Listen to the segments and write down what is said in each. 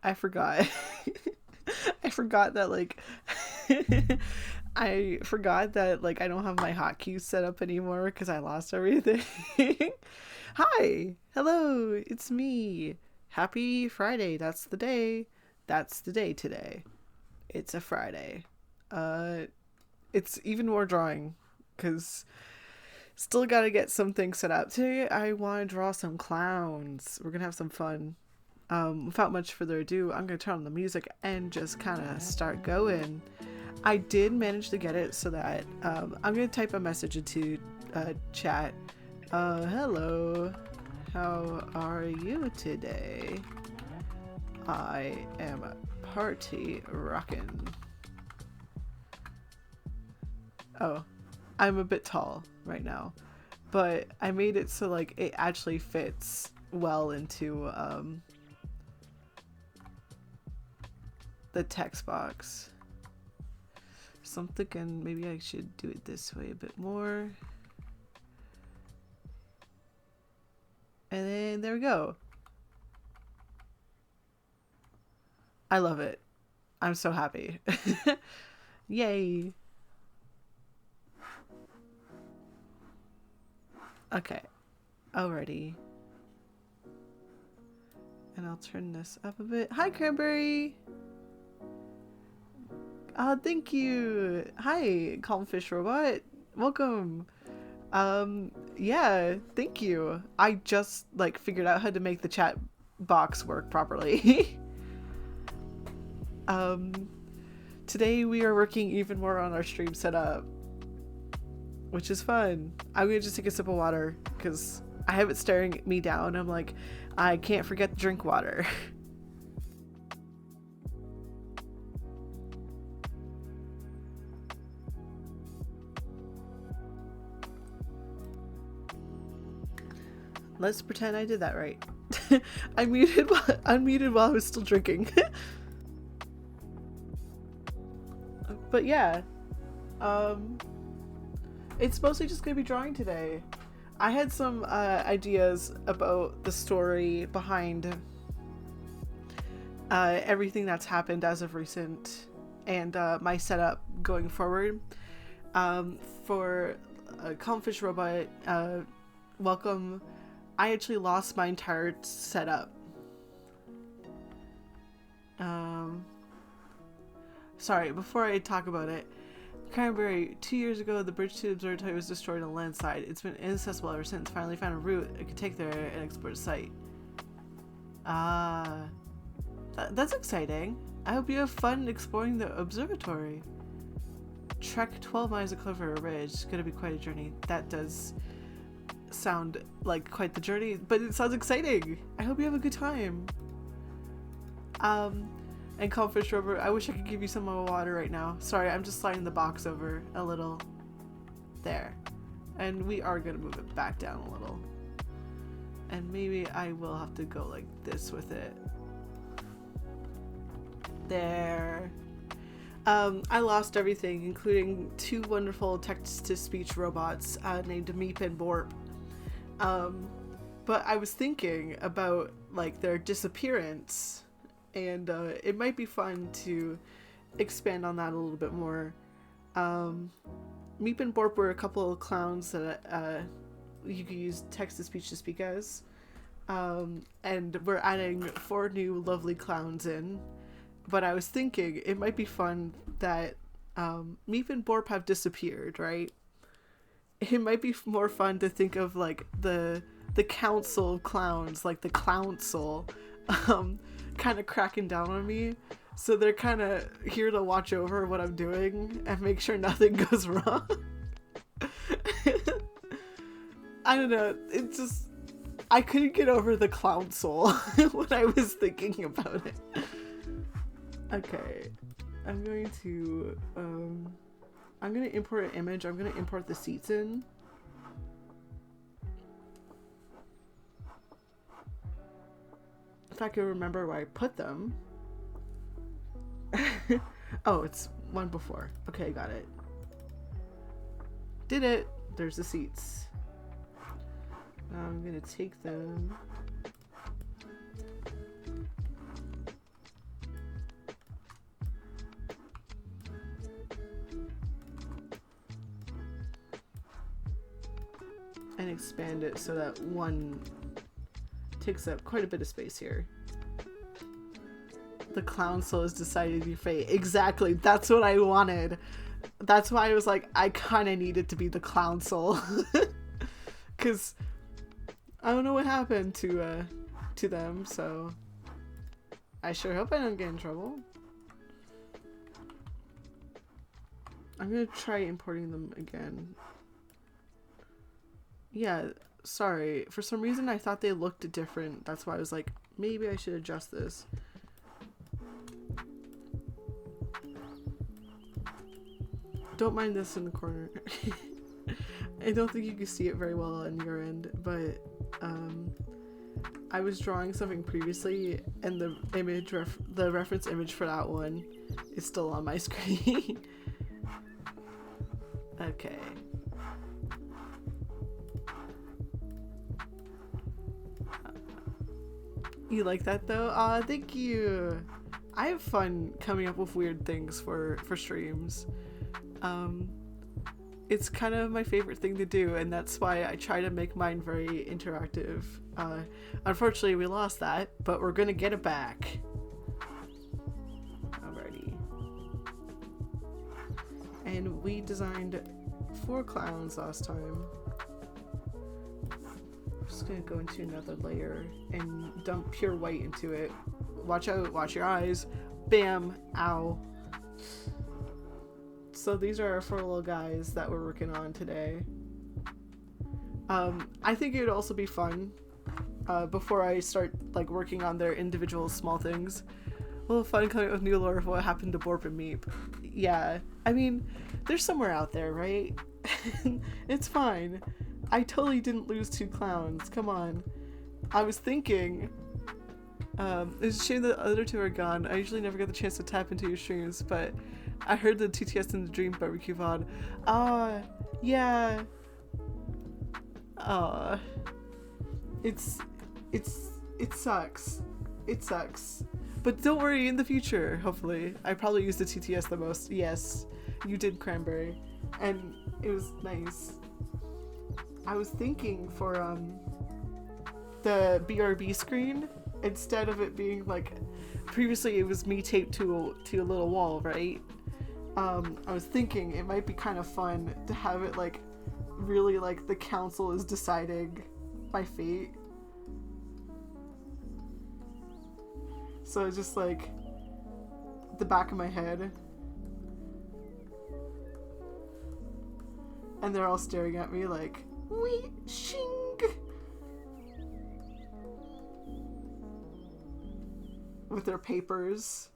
I forgot. I forgot that like I forgot that like I don't have my hotkeys set up anymore because I lost everything. Hi, hello, it's me. Happy Friday. That's the day. That's the day today. It's a Friday. Uh, it's even more drawing because still got to get some things set up today. I want to draw some clowns. We're gonna have some fun. Without much further ado, I'm gonna turn on the music and just kind of start going. I did manage to get it so that I'm gonna type a message into chat. Hello, how are you today? I am party rockin'. Oh, I'm a bit tall right now, but I made it so like it actually fits well into the text box. So I'm thinking maybe I should do it this way a bit more. And then there we go. I love it. I'm so happy. Yay. Okay. Alrighty. And I'll turn this up a bit. Hi, Cranberry. Thank you. Hi, Calm Fish Robot. Welcome. Yeah, thank you. I just like figured out how to make the chat box work properly. um Today we are working even more on our stream setup, which is fun. I'm gonna just take a sip of water because I have it staring me down. I'm like, I can't forget to drink water. Let's pretend I did that right. I unmuted while I was still drinking. But yeah, it's mostly just gonna be drawing today. I had some ideas about the story behind everything that's happened as of recent and my setup going forward. For Calmfish Robot, welcome. I actually lost my entire setup. Sorry, before I talk about it, Cranberry, 2 years ago, the bridge to the observatory was destroyed on a landslide. It's been inaccessible ever since. Finally found a route I could take there and explore the site. Ah, that's exciting. I hope you have fun exploring the observatory. Trek 12 miles of Clover Ridge. It's gonna be quite a journey. That does sound like quite the journey, but it sounds exciting. I hope you have a good time. And Calmfish Rover, I wish I could give you some of my water right now. Sorry, I'm just sliding the box over a little. There. And we are gonna move it back down a little. And maybe I will have to go like this with it. There. I lost everything, including two wonderful text-to-speech robots named Meep and Borp. But I was thinking about like their disappearance, and it might be fun to expand on that a little bit more. Meep and Borp were a couple of clowns that you could use text-to-speech to speak as. And we're adding 4 new lovely clowns in. But I was thinking it might be fun that Meep and Borp have disappeared, right? It might be more fun to think of like the council of clowns, like the Clownsel, kind of cracking down on me. So they're kind of here to watch over what I'm doing and make sure nothing goes wrong. I don't know. It just, I couldn't get over the Clownsel when I was thinking about it. Okay, I'm going to import an image. I'm going to import the seats in. If I can remember where I put them. Oh, it's one before. Okay, got it. Did it. There's the seats. Now I'm going to take them. and expand it so that one takes up quite a bit of space here. The clown soul has decided your fate. Exactly. That's what I wanted. That's why I was like, I kind of needed to be the clown soul. Because I don't know what happened to them, so I sure hope I don't get in trouble. I'm gonna try importing them again. Yeah, sorry. For some reason I thought they looked different. That's why I was like, maybe I should adjust this. Don't mind this in the corner. I don't think you can see it very well on your end, but I was drawing something previously, and the image, the reference image for that one is still on my screen. Okay. You like that though? Aw, thank you. I have fun coming up with weird things for streams. It's kind of my favorite thing to do, and that's why I try to make mine very interactive. Unfortunately, we lost that, but we're gonna get it back. Alrighty. And we designed 4 clowns last time. I'm just gonna go into another layer and dump pure white into it. Watch out, watch your eyes. Bam, ow. So these are our 4 little guys that we're working on today. I think it would also be fun, before I start like working on their individual small things. A little fun coming up with new lore of what happened to Borp and Meep. Yeah, I mean, they're somewhere out there, right? It's fine. I totally didn't lose 2 clowns. Come on. I was thinking, it's a shame that the other 2 are gone. I usually never get the chance to tap into your streams, but I heard the TTS in the Dream barbecue VOD. Yeah. It sucks. It sucks. But don't worry, in the future, hopefully. I probably used the TTS the most. Yes, you did Cranberry. And it was nice. I was thinking for the BRB screen, instead of it being like, previously it was me taped to a little wall, right? I was thinking it might be kind of fun to have it like really like the council is deciding my fate. So it's just like the back of my head, and they're all staring at me like, wee shing, with their papers.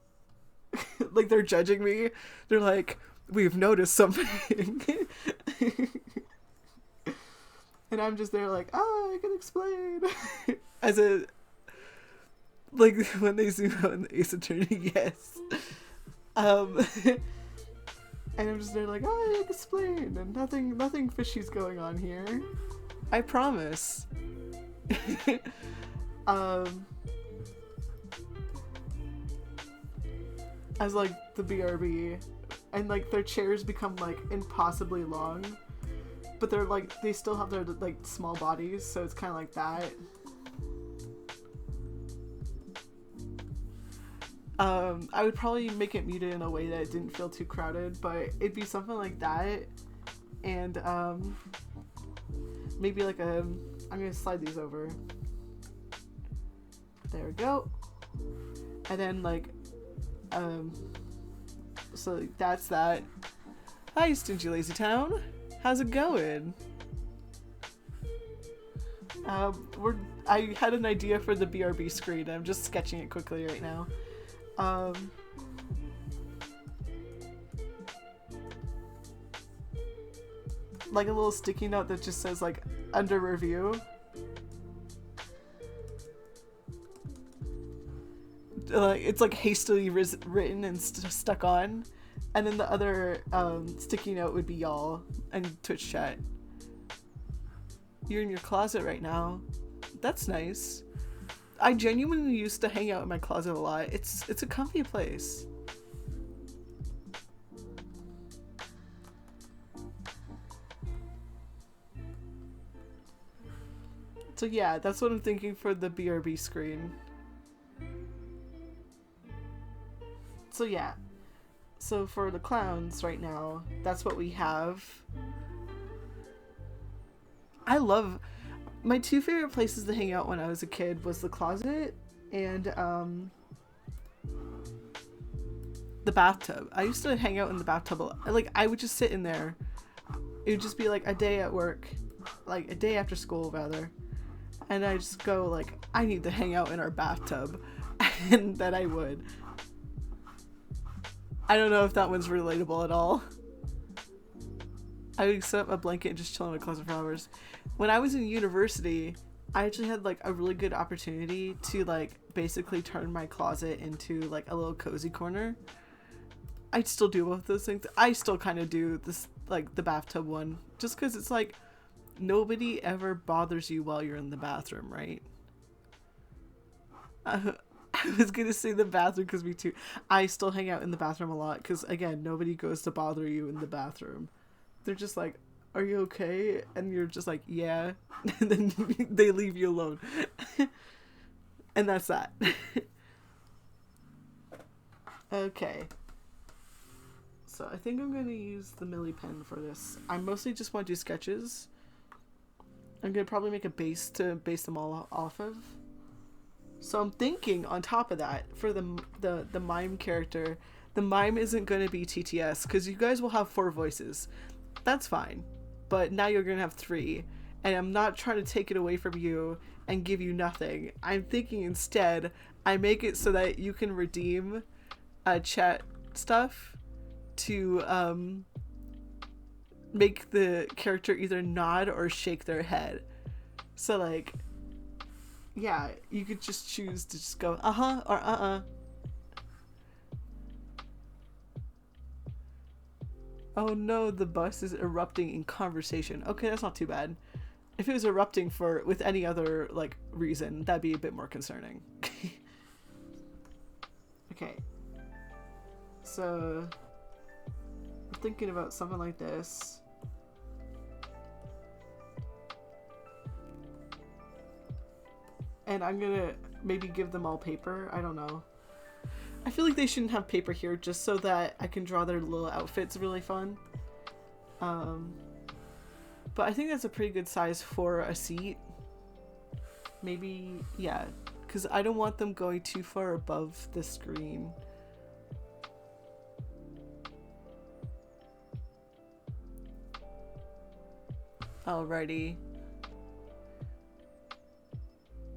Like they're judging me. They're like, we've noticed something. And I'm just there like, I can explain. As a, like when they zoom out in the Ace Attorney, yes. And I'm just there like, I can explain, and nothing fishy's going on here. I promise. As like the BRB, and like their chairs become like impossibly long, but they're like, they still have their like small bodies, so it's kind of like that. I would probably make it muted in a way that it didn't feel too crowded, but it'd be something like that. And maybe like I'm gonna slide these over. There we go. And then like so that's that. Hi, Stingy Lazy Town. How's it going? I had an idea for the BRB screen. I'm just sketching it quickly right now. Like a little sticky note that just says like under review. It's like hastily written and stuck on, and then the other sticky note would be y'all and Twitch chat. You're in your closet right now. That's nice. I genuinely used to hang out in my closet a lot. It's a comfy place. So yeah, that's what I'm thinking for the BRB screen. So yeah. So for the clowns right now, that's what we have. I love my two favorite places to hang out when I was a kid was the closet and the bathtub. I used to hang out in the bathtub a lot. Like I would just sit in there. It would just be like a day at work, like a day after school rather, and I just go like I need to hang out in our bathtub, and then I would. I don't know if that one's relatable at all. I would set up a blanket and just chill in my closet for hours. When I was in university, I actually had like a really good opportunity to like basically turn my closet into like a little cozy corner. I still do both those things. I still kind of do this like the bathtub one just because it's like nobody ever bothers you while you're in the bathroom, right? I was gonna say the bathroom because me too. I still hang out in the bathroom a lot because again, nobody goes to bother you in the bathroom. They're just like, "Are you okay?" And you're just like, "Yeah," and then they leave you alone, and that's that. Okay. So I think I'm going to use the Millie pen for this. I mostly just want to do sketches. I'm going to probably make a base to base them all off of. So I'm thinking on top of that, for the mime character, the mime isn't going to be TTS because you guys will have 4 voices. That's fine. But now you're going to have 3. And I'm not trying to take it away from you and give you nothing. I'm thinking instead, I make it so that you can redeem chat stuff to make the character either nod or shake their head. So like, yeah, you could just choose to just go uh-huh or uh-uh. Oh no, the bus is erupting in conversation. Okay, that's not too bad. If it was erupting for with any other like reason, that'd be a bit more concerning. Okay. So I'm thinking about something like this. And I'm gonna maybe give them all paper. I don't know. I feel like they shouldn't have paper here just so that I can draw their little outfits really fun. But I think that's a pretty good size for a seat. Maybe, yeah, because I don't want them going too far above the screen. Alrighty.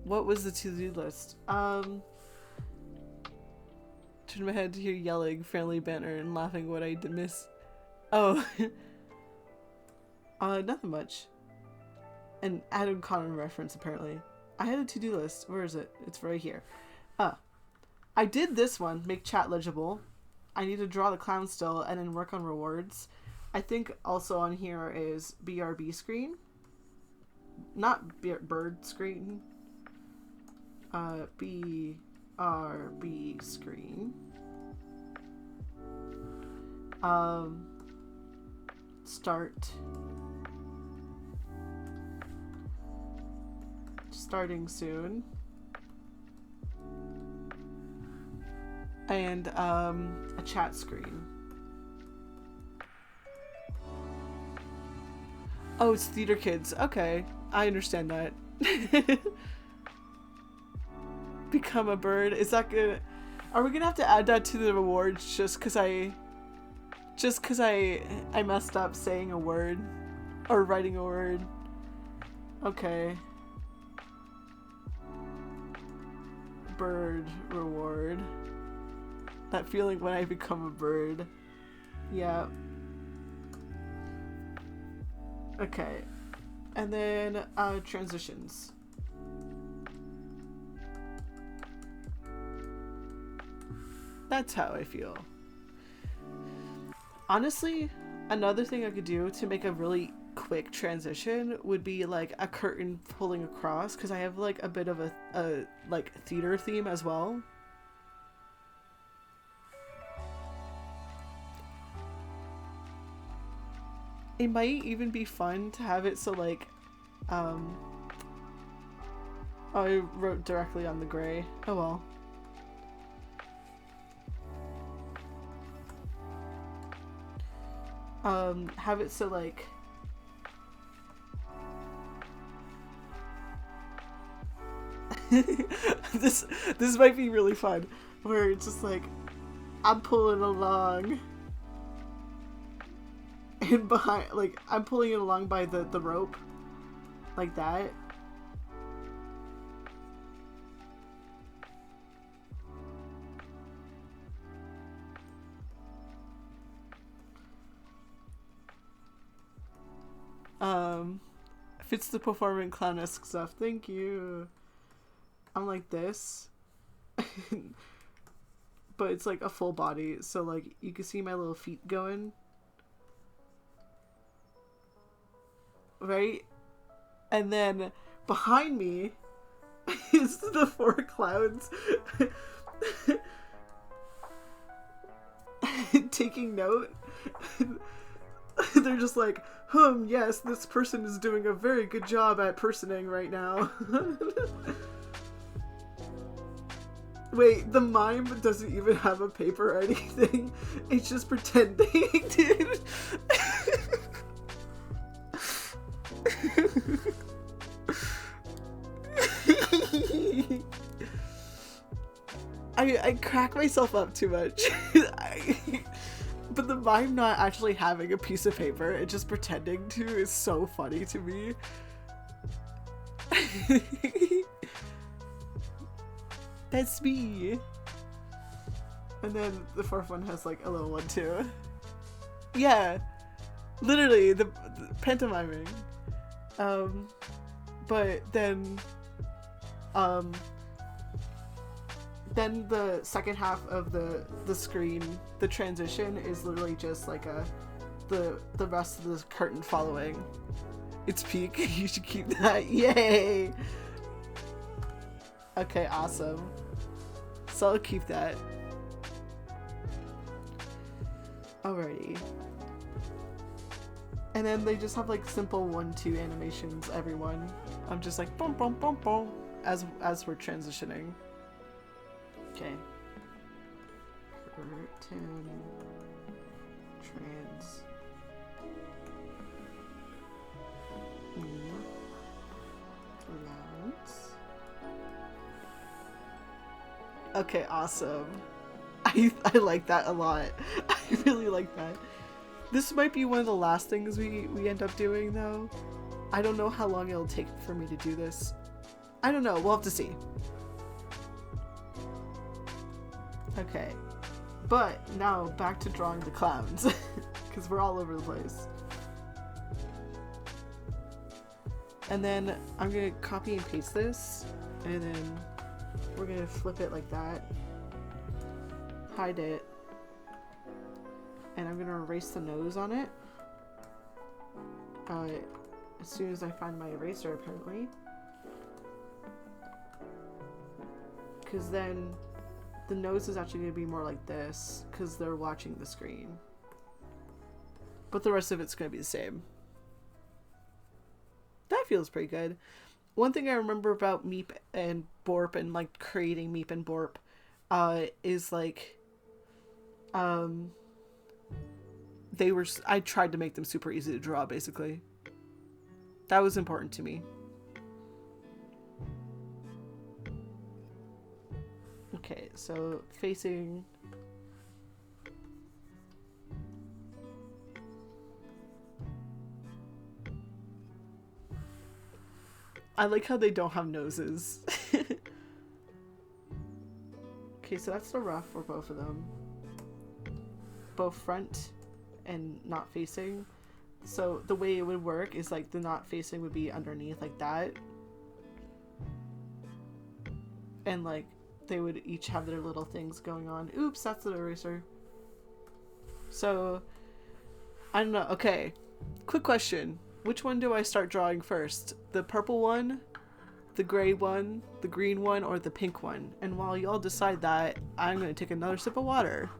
What was the to-do list? Turn my head to hear yelling, friendly banter, and laughing what I did miss. Oh. Nothing much. An Adam Connor reference, apparently. I had a to-do list. Where is it? It's right here. I did this one, make chat legible. I need to draw the clown still and then work on rewards. I think also on here is BRB screen. Not bird screen. BRB screen. Start. Starting soon. And a chat screen. Oh, it's theater kids. Okay, I understand that. Become a bird. Is that gonna... Are we gonna have to add that to the rewards just cause I messed up saying a word or writing a word? Okay. Bird reward. That feeling when I become a bird. Yeah. Okay. And then transitions. That's how I feel. Honestly, another thing I could do to make a really quick transition would be like a curtain pulling across, because I have like a bit of a like theater theme as well. It might even be fun to have it so like Oh, I wrote directly on the gray. Oh well. Have it so like this might be really fun, where it's just like I'm pulling along, and behind, like I'm pulling it along by the rope, like that. Fits the performing clownesque stuff. Thank you. I'm like this. But it's like a full body, so like you can see my little feet going. Right? And then behind me is the 4 clowns taking note. They're just like, yes, this person is doing a very good job at personing right now. Wait, the mime doesn't even have a paper or anything. It's just pretending, dude. I crack myself up too much. But the mime not actually having a piece of paper and just pretending to is so funny to me. That's me. And then the 4th one has like a little one too. Yeah. Literally, the pantomiming. But then the second half of the screen, the transition is literally just like the rest of the curtain following. It's peak. You should keep that. Yay! Okay, awesome. So I'll keep that. Alrighty. And then they just have like simple 1-2 animations, everyone. I'm just like boom boom boom boom as we're transitioning. Okay. Curtain trans. Clouds. Okay, awesome. I like that a lot. I really like that. This might be one of the last things we end up doing though. I don't know how long it'll take for me to do this. I don't know, we'll have to see. Okay, but now back to drawing the clowns, because we're all over the place. And then I'm gonna copy and paste this, and then we're gonna flip it like that, hide it, and I'm gonna erase the nose on it as soon as I find my eraser, apparently, because then the nose is actually going to be more like this because they're watching the screen. But the rest of it's going to be the same. That feels pretty good. One thing I remember about Meep and Borp and like creating Meep and Borp is like I tried to make them super easy to draw, basically. That was important to me. Okay, so facing. I like how they don't have noses. Okay, so that's the rough for both of them. Both front and not facing. So the way it would work is like the not facing would be underneath like that. And like they would each have their little things going on. Oops, that's the eraser. So, I don't know. Okay, quick question. Which one do I start drawing first? The purple one, the gray one, the green one, or the pink one? And while y'all decide that, I'm going to take another sip of water.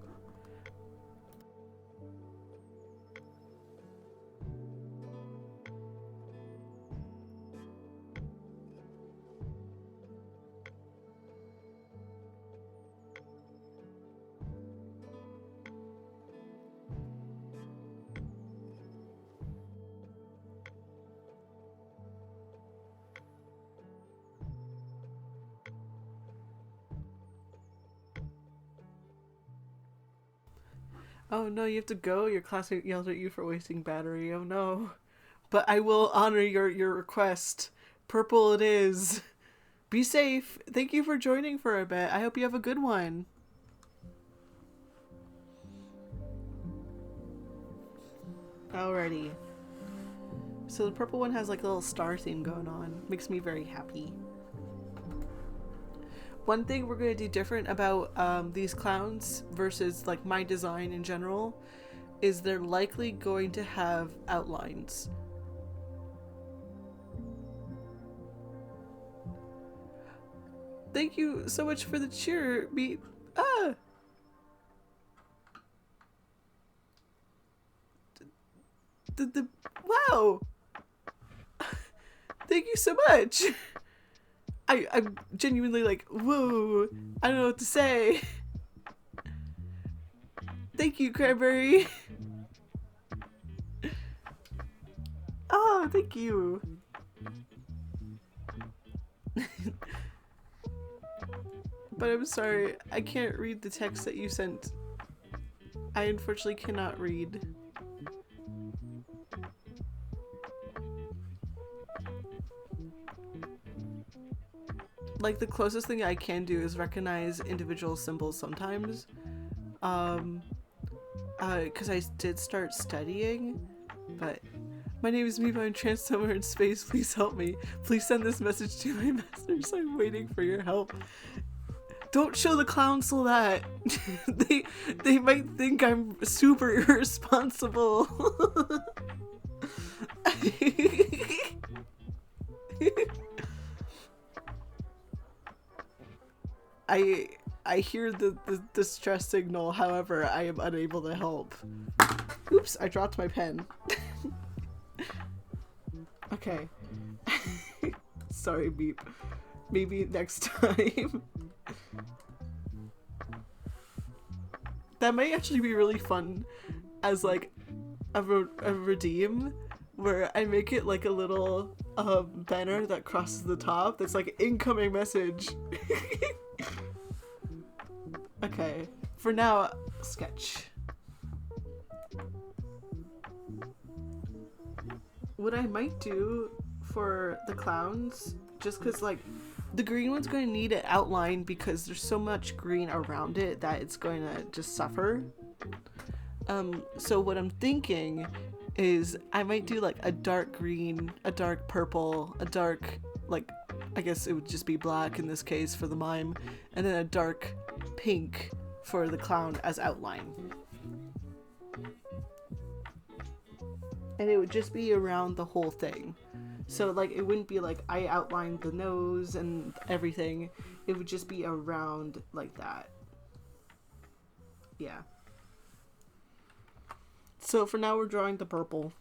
Oh no, you have to go. Your classmate yelled at you for wasting battery. Oh no. But I will honor your request. Purple it is. Be safe. Thank you for joining for a bit. I hope you have a good one. Alrighty. So the purple one has like a little star theme going on. Makes me very happy. One thing we're going to do different about these clowns versus like my design in general is they're likely going to have outlines. Thank you so much for the cheer, Meep. Ah! Wow! Thank you so much! I'm genuinely like, whoa, I don't know what to say. Thank you, Cranberry. Oh, thank you. But I'm sorry, I can't read the text that you sent. I unfortunately cannot read. Like, the closest thing I can do is recognize individual symbols sometimes. Because I did start studying, but my name is Meep, I'm trapped somewhere in space, please help me. Please send this message to my masters, I'm waiting for your help. Don't show the council that. they might think I'm super irresponsible. I hear the distress signal, however, I am unable to help. Oops, I dropped my pen. Okay. Sorry, Beep. Maybe next time. That might actually be really fun as like a redeem where I make it like a little banner that crosses the top that's like incoming message. Okay, for now, sketch. What I might do for the clowns, just because like the green one's going to need an outline because there's so much green around it that it's going to just suffer. So what I'm thinking is I might do like a dark green, a dark purple, a dark, like, I guess it would just be black in this case for the mime, and then a dark pink for the clown as outline. And it would just be around the whole thing. So like it wouldn't be like I outlined the nose and everything. It would just be around like that. Yeah. So for now we're drawing the purple.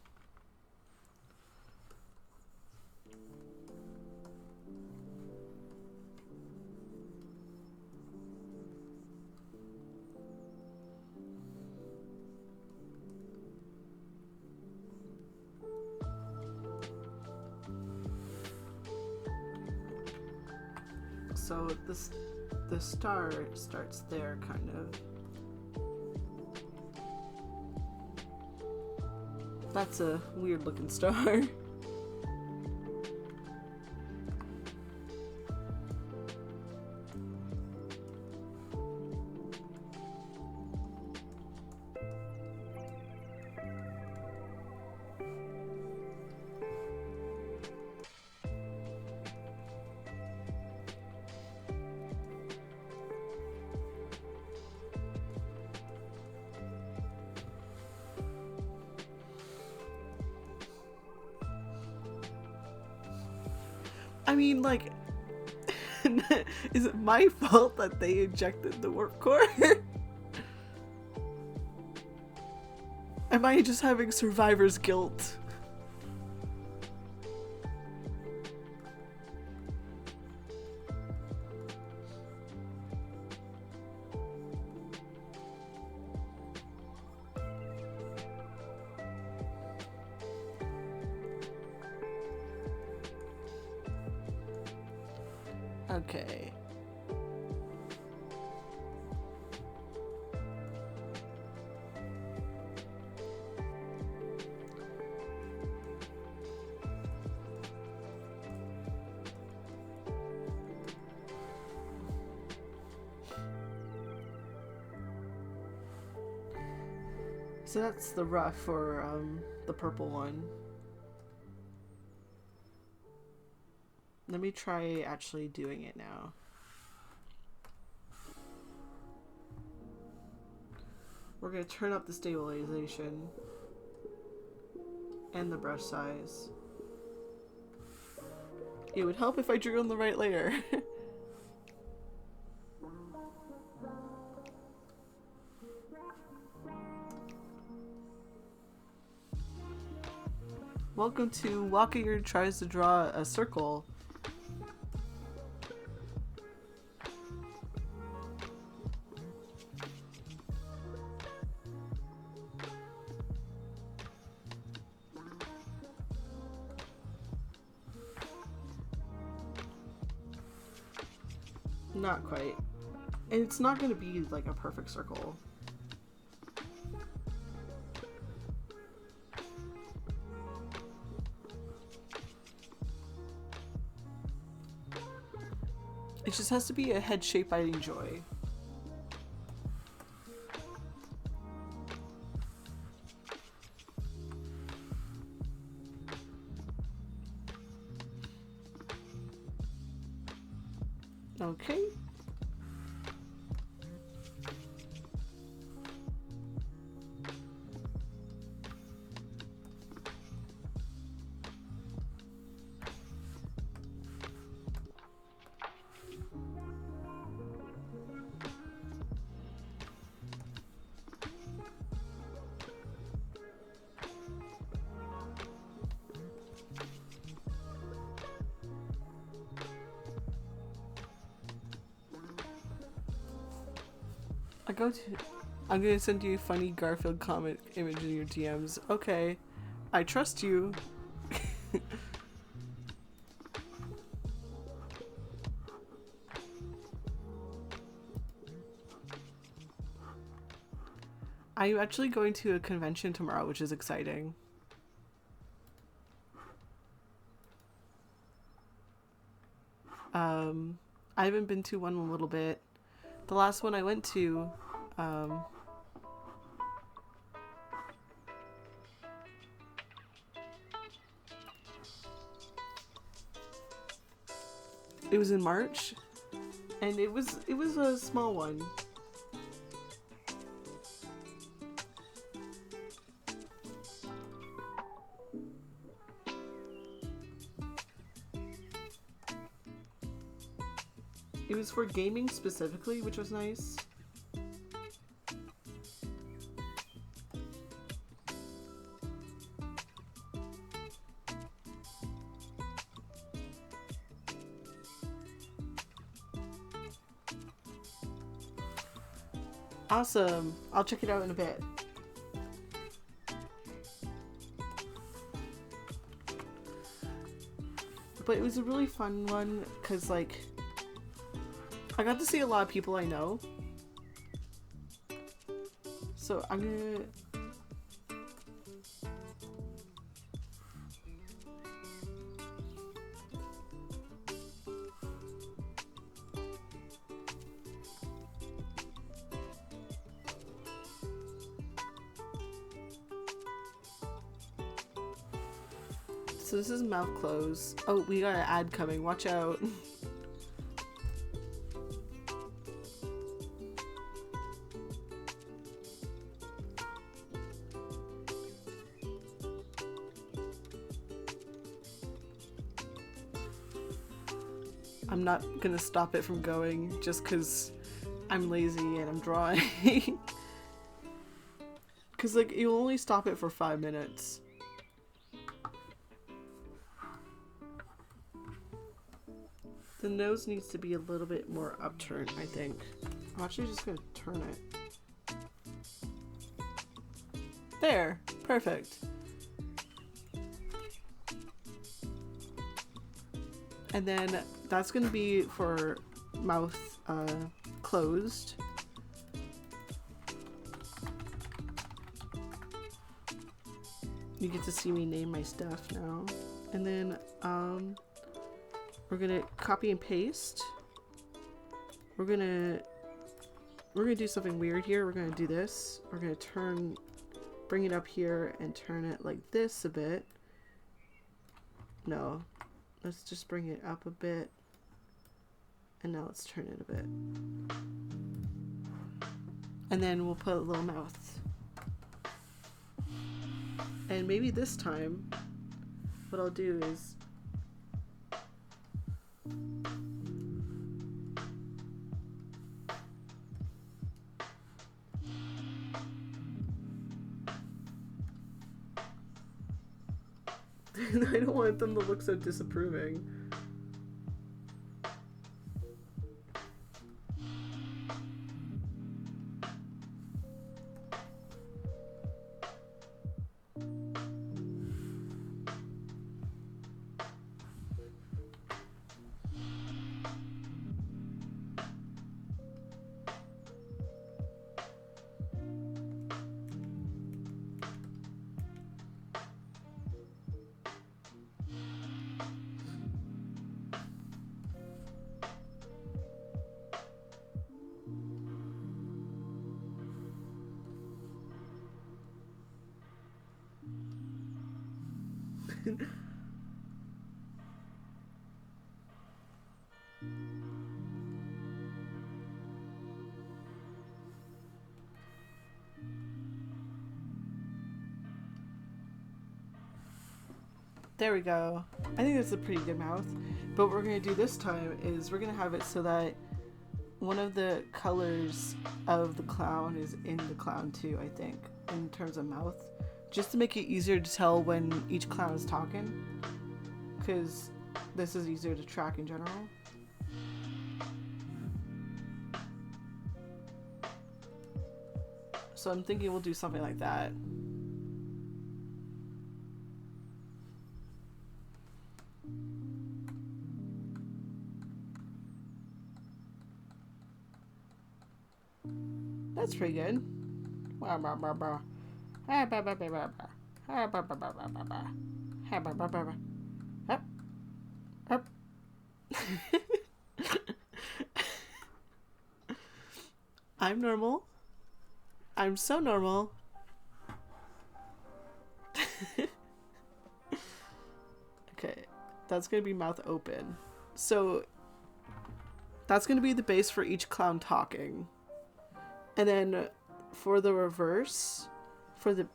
So the star starts there, kind of. That's a weird looking star. I mean, like, is it my fault that they injected the warp core? Am I just having survivor's guilt? Okay. So that's the rough for the purple one. Let me try actually doing it now. We're going to turn up the stabilization and the brush size. It would help if I drew on the right layer. Welcome to Walker Tries to Draw a Circle. Not quite. And it's not going to be like a perfect circle. It just has to be a head shape I enjoy. Okay. I'm gonna send you a funny Garfield comic image in your DMs. Okay. I trust you. I'm actually going to a convention tomorrow, which is exciting. I haven't been to one in a little bit. The last one I went to, it was in March, and it was a small one. It was for gaming specifically, which was nice. Awesome. I'll check it out in a bit. But it was a really fun one because, like, I got to see a lot of people I know. So I'm gonna... So this is mouth close. Oh, we got an ad coming. Watch out. I'm not gonna stop it from going just because I'm lazy and I'm drawing. Because, like, you'll only stop it for 5 minutes. The nose needs to be a little bit more upturned, I think. I'm actually just gonna turn it. There! Perfect. And then that's gonna be for mouth closed. You get to see me name my stuff now. And then we're gonna copy and paste. We're gonna do something weird here. We're gonna do this. We're gonna turn bring it up here and turn it like this a bit. No, let's just bring it up a bit. And now let's turn it a bit. And then we'll put a little mouth. And maybe this time, what I'll do is I don't want them to look so disapproving. There we go. I think that's a pretty good mouth. But what we're going to do this time is we're going to have it so that one of the colors of the clown is in the clown too, I think, in terms of mouth. Just to make it easier to tell when each clown is talking. Because this is easier to track in general. So I'm thinking we'll do something like that. That's pretty good. I'm normal. I'm so normal. Okay, that's gonna be mouth open. So that's gonna be the base for each clown talking. And then for the reverse,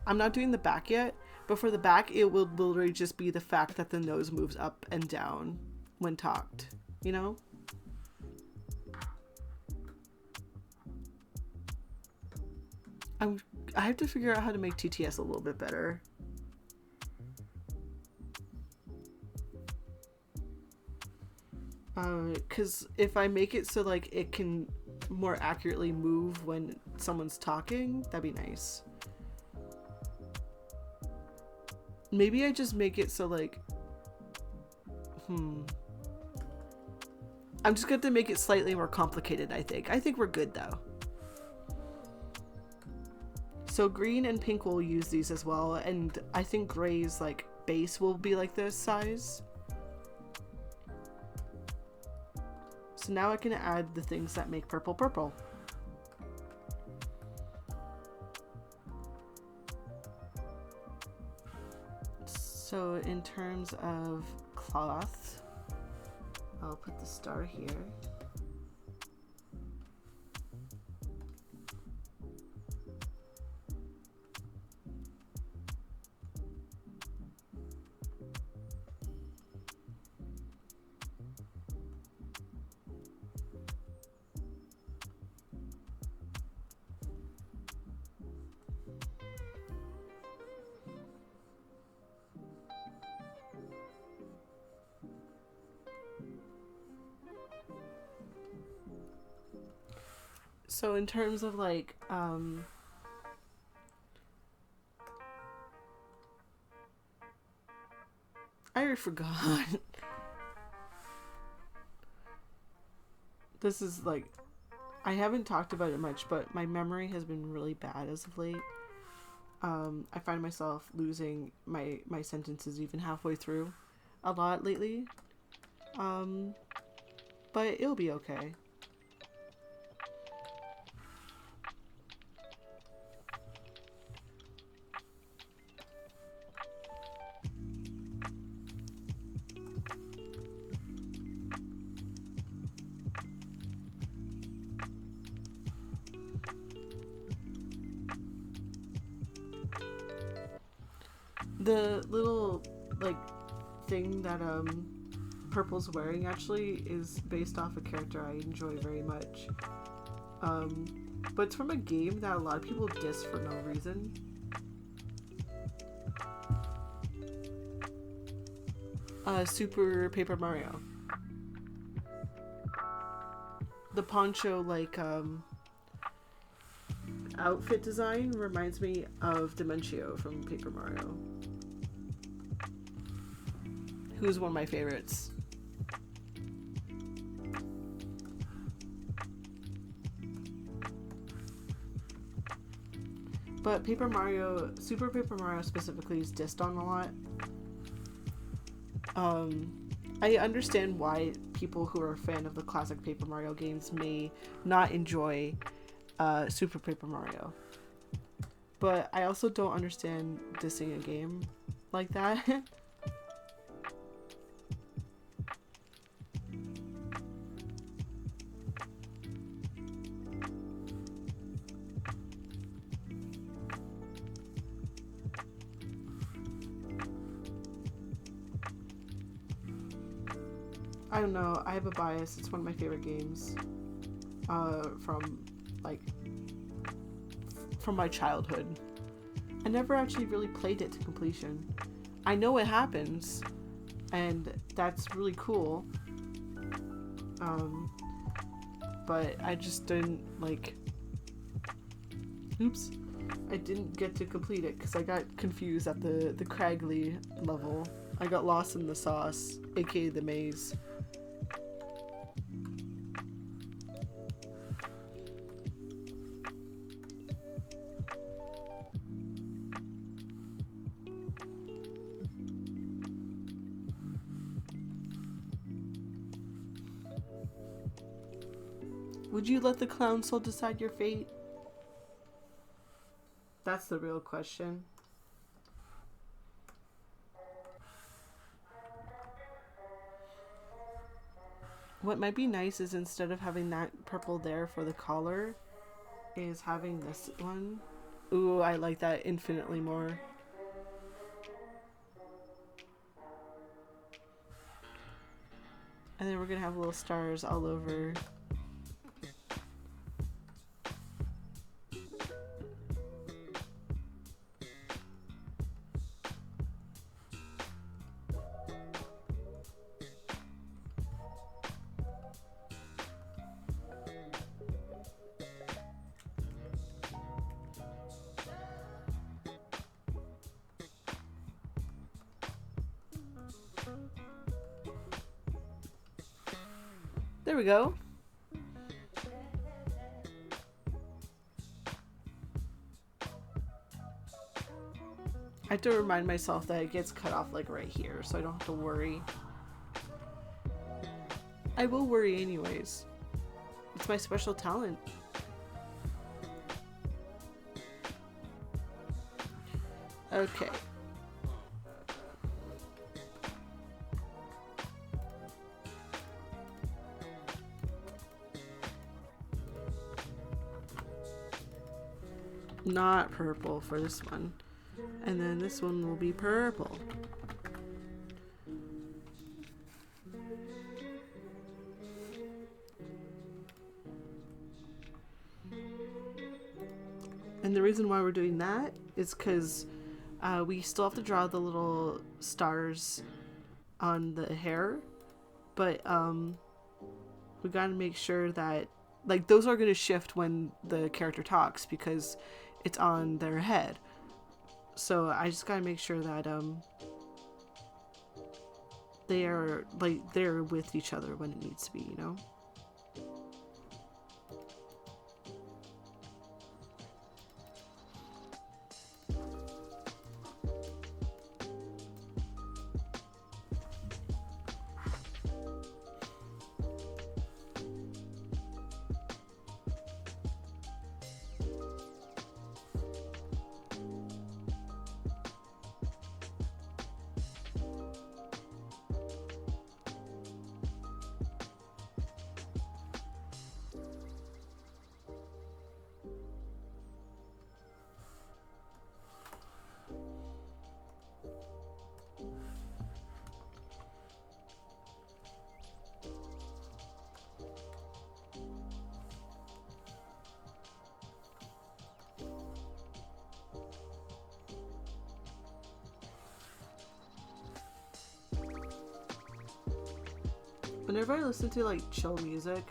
I'm not doing the back yet, but for the back, it will literally just be the fact that the nose moves up and down when talked, you know? I have to figure out how to make TTS a little bit better. Because if I make it so like it can more accurately move when someone's talking, that'd be nice. Maybe I just make it so like I'm just going to make it slightly more complicated. I think we're good though. So green and pink will use these as well, and I think gray's like base will be like this size. So now I can add the things that make purple purple. So in terms of cloth, I'll put the star here. So in terms of like, I already forgot. This is like, I haven't talked about it much, but my memory has been really bad as of late. I find myself losing my sentences even halfway through a lot lately. But it'll be okay. The little like thing that Purple's wearing actually is based off a character I enjoy very much. But it's from a game that a lot of people diss for no reason. Super Paper Mario. The poncho like outfit design reminds me of Dimentio from Paper Mario, who's one of my favorites. But Paper Mario, Super Paper Mario specifically, is dissed on a lot. I understand why people who are a fan of the classic Paper Mario games may not enjoy Super Paper Mario. But I also don't understand dissing a game like that. I don't know, I have a bias. It's one of my favorite games from my childhood. I never actually really played it to completion. I know it happens, and that's really cool. But I just didn't I didn't get to complete it because I got confused at the Cragley level. I got lost in the sauce, aka the maze. Would you let the clown soul decide your fate? That's the real question. What might be nice is instead of having that purple there for the collar, is having this one. Ooh, I like that infinitely more. And then we're gonna have little stars all over. There we go. I have to remind myself that it gets cut off like right here, so I don't have to worry. I will worry anyways. It's my special talent. Okay. Not purple for this one. And then this one will be purple. And the reason why we're doing that is because we still have to draw the little stars on the hair. But we gotta make sure that like those are gonna shift when the character talks because it's on their head. So I just gotta make sure that they're with each other when it needs to be, you know? Whenever I listen to like chill music,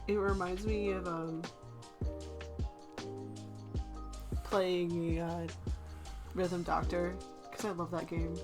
it reminds me of playing Rhythm Doctor, because I love that game.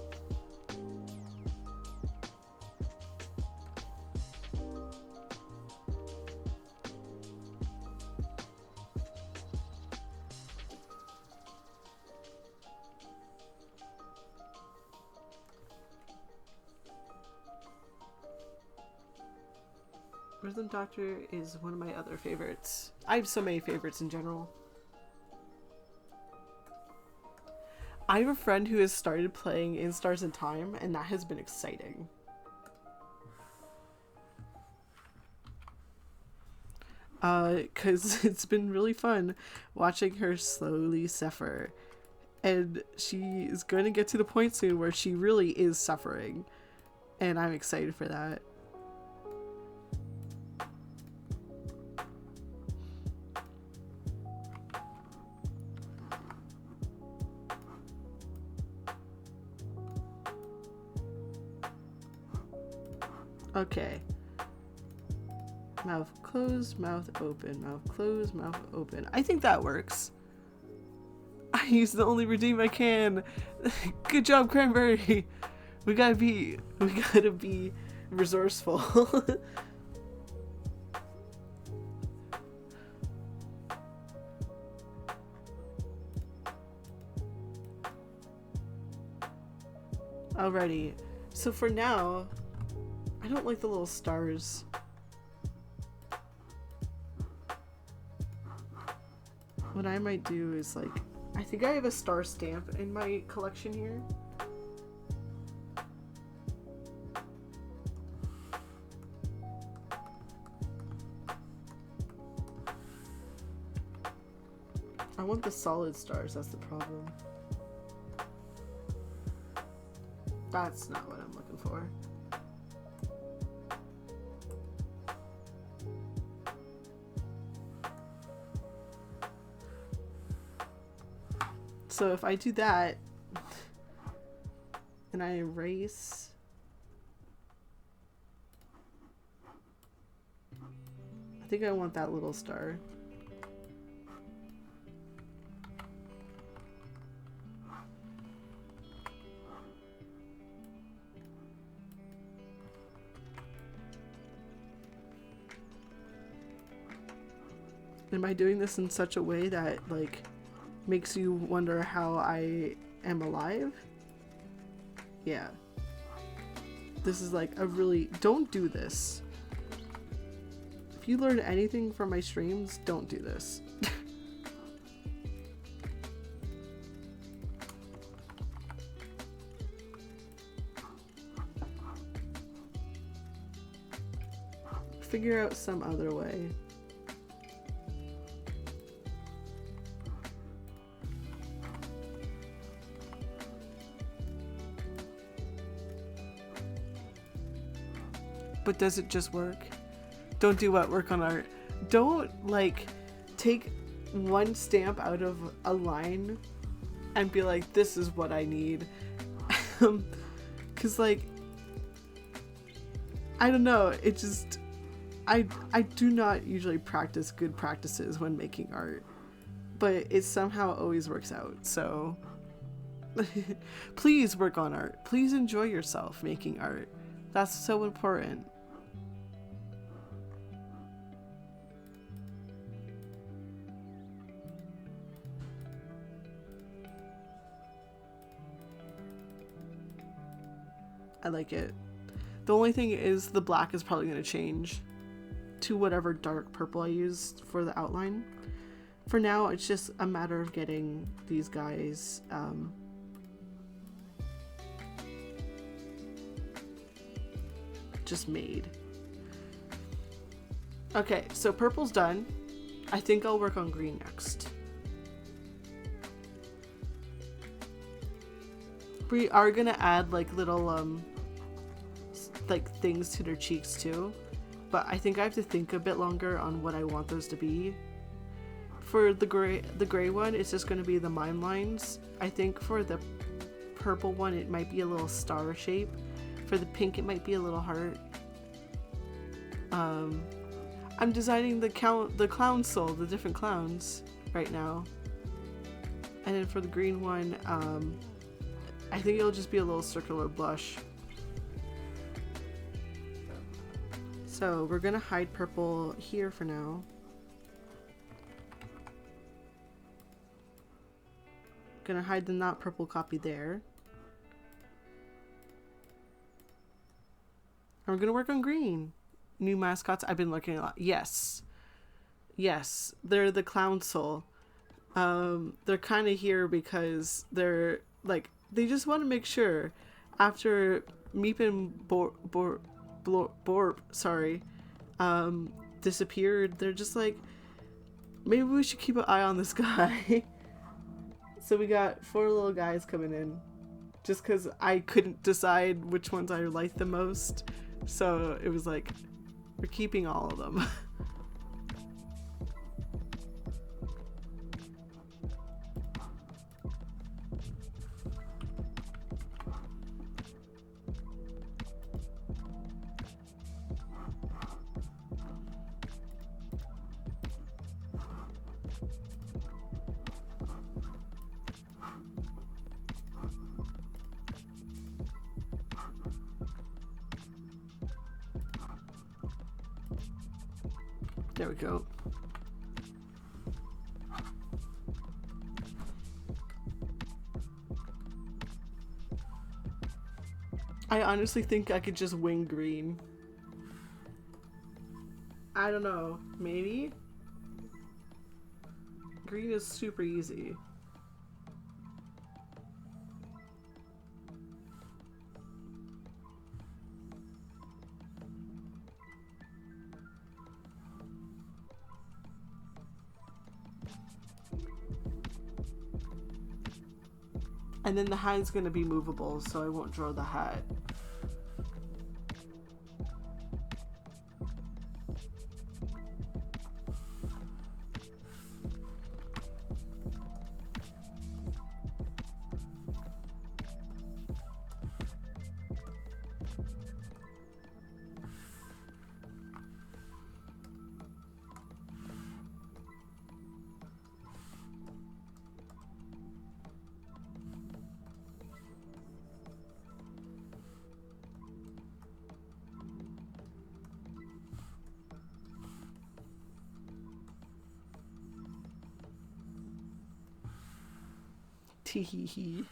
Rhythm Doctor is one of my other favorites. I have so many favorites in general. I have a friend who has started playing In Stars in Time, and that has been exciting. Because it's been really fun watching her slowly suffer. And she is going to get to the point soon where she really is suffering. And I'm excited for that. Okay. Mouth closed, mouth open, mouth closed, mouth open. I think that works. I used the only redeem I can. Good job, Cranberry. We gotta be resourceful. Alrighty. So for now, I don't like the little stars. What I might do is like, I think I have a star stamp in my collection here. I want the solid stars, that's the problem. That's not what I'm looking for. So if I do that, and I erase, I think I want that little star. Am I doing this in such a way that, like, makes you wonder how I am alive? Yeah. This is like a really... Don't do this. If you learn anything from my streams, don't do this. Figure out some other way. But does it just work? Don't do what? Work on art. Don't, like, take one stamp out of a line and be like, this is what I need. Because, like, I don't know. It just... I do not usually practice good practices when making art. But it somehow always works out, so... Please work on art. Please enjoy yourself making art. That's so important. I like it. The only thing is the black is probably going to change to whatever dark purple I used for the outline. For now, it's just a matter of getting these guys just made. Okay, so purple's done. I think I'll work on green next. We are gonna add like little like things to their cheeks too, but I think I have to think a bit longer on what I want those to be. For the gray one, it's just gonna be the mime lines. I think for the purple one, it might be a little star shape. For the pink, it might be a little heart. Um, I'm designing the clown soul, the different clowns right now. And then for the green one, I think it'll just be a little circular blush. So we're gonna hide purple here for now. Gonna hide the not purple copy there. And we're gonna work on green. New mascots, I've been looking a lot. Yes. Yes, they're the clown soul. They're kind of here because they're like, they just want to make sure after Meep and Borp, sorry, disappeared, they're just like, maybe we should keep an eye on this guy. So we got 4 little guys coming in just because I couldn't decide which ones I liked the most. So it was like, we're keeping all of them. There we go. I honestly think I could just wing green. I don't know. Maybe? Green is super easy. And then the hat's gonna be movable, so I won't draw the hat. Teehee.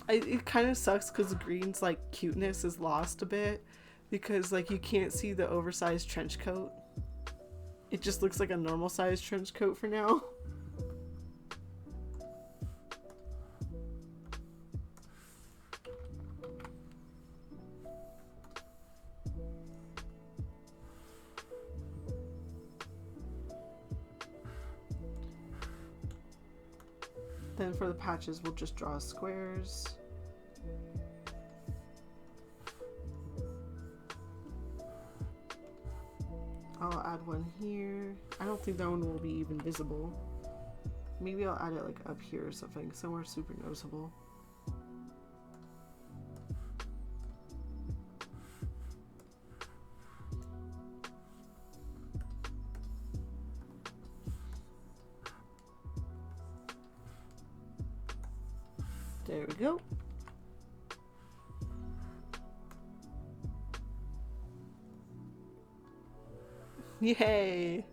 It kind of sucks because green's like cuteness is lost a bit because like you can't see the oversized trench coat. It just looks like a normal sized trench coat for now. Then for the patches we'll just draw squares. I'll add one here. I don't think that one will be even visible. Maybe I'll add it like up here or something, somewhere super noticeable. There we go. Yay!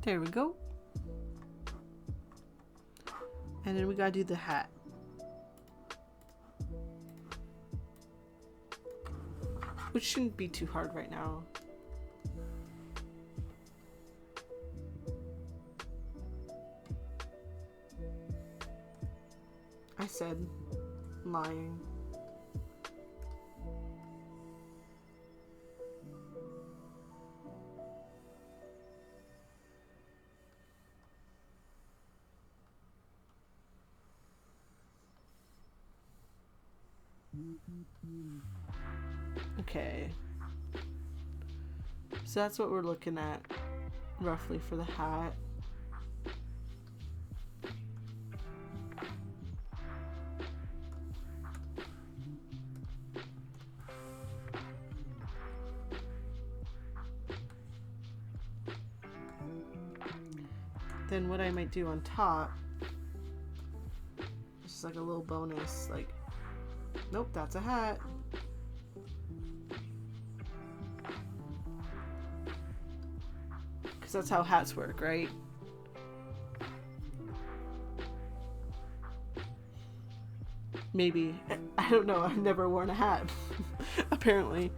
There we go. And then we gotta do the hat. Which shouldn't be too hard right now. I said lying. Okay. So that's what we're looking at roughly for the hat. Then what I might do on top, just like a little bonus, like, nope, that's a hat. Because that's how hats work, right? Maybe. I don't know. I've never worn a hat, apparently.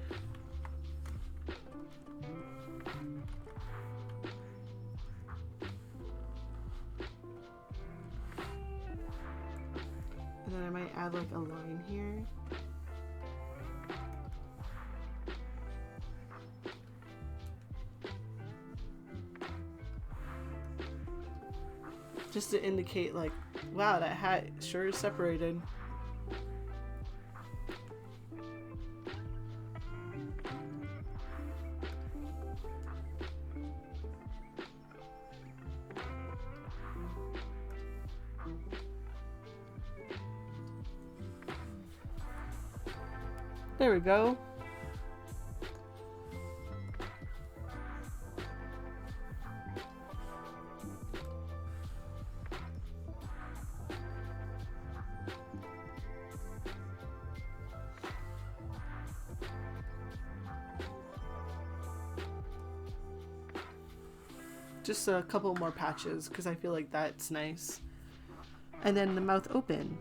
And then I might add like a line here. Just to indicate like, wow, that hat sure is separated. There we go. Just a couple more patches because I feel like that's nice. And then the mouth open.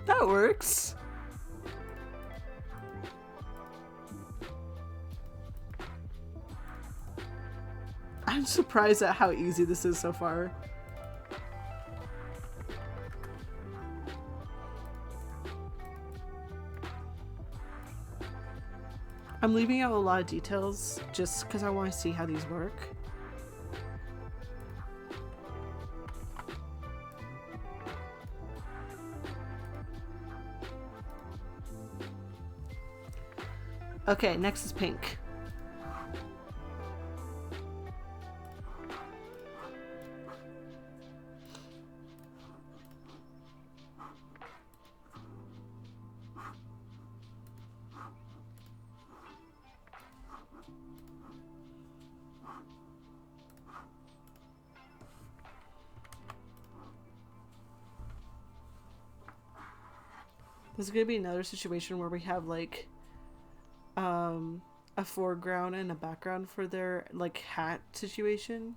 That works. I'm surprised at how easy this is so far. I'm leaving out a lot of details just because I want to see how these work. Okay, next is pink. This is gonna be another situation where we have like a foreground and a background for their like hat situation,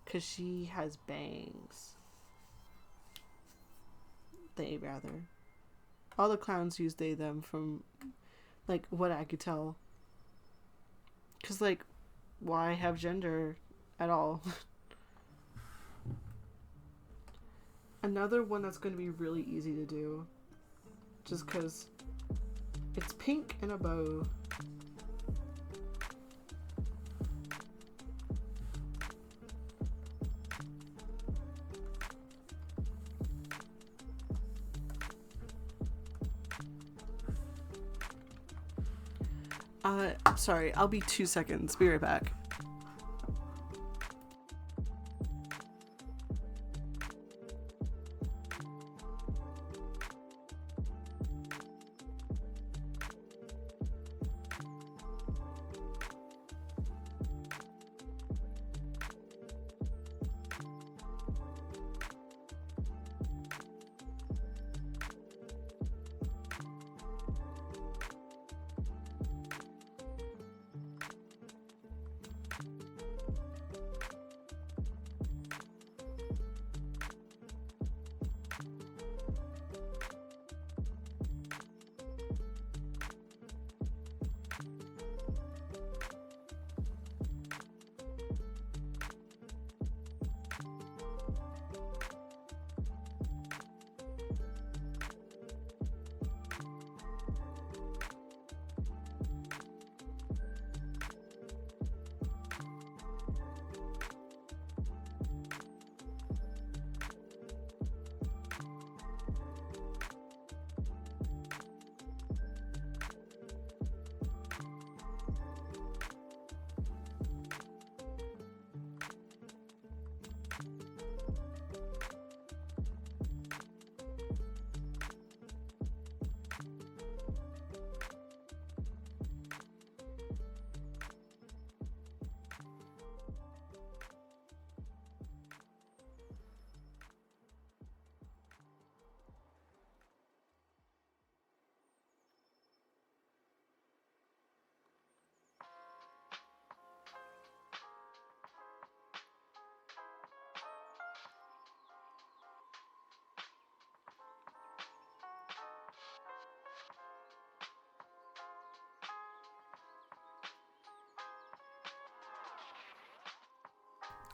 because she has bangs. They rather. All the clowns use they them from like what I could tell. Because like, why have gender at all? Another one that's going to be really easy to do, just because it's pink and a bow. Sorry, I'll be 2 seconds. Be right back.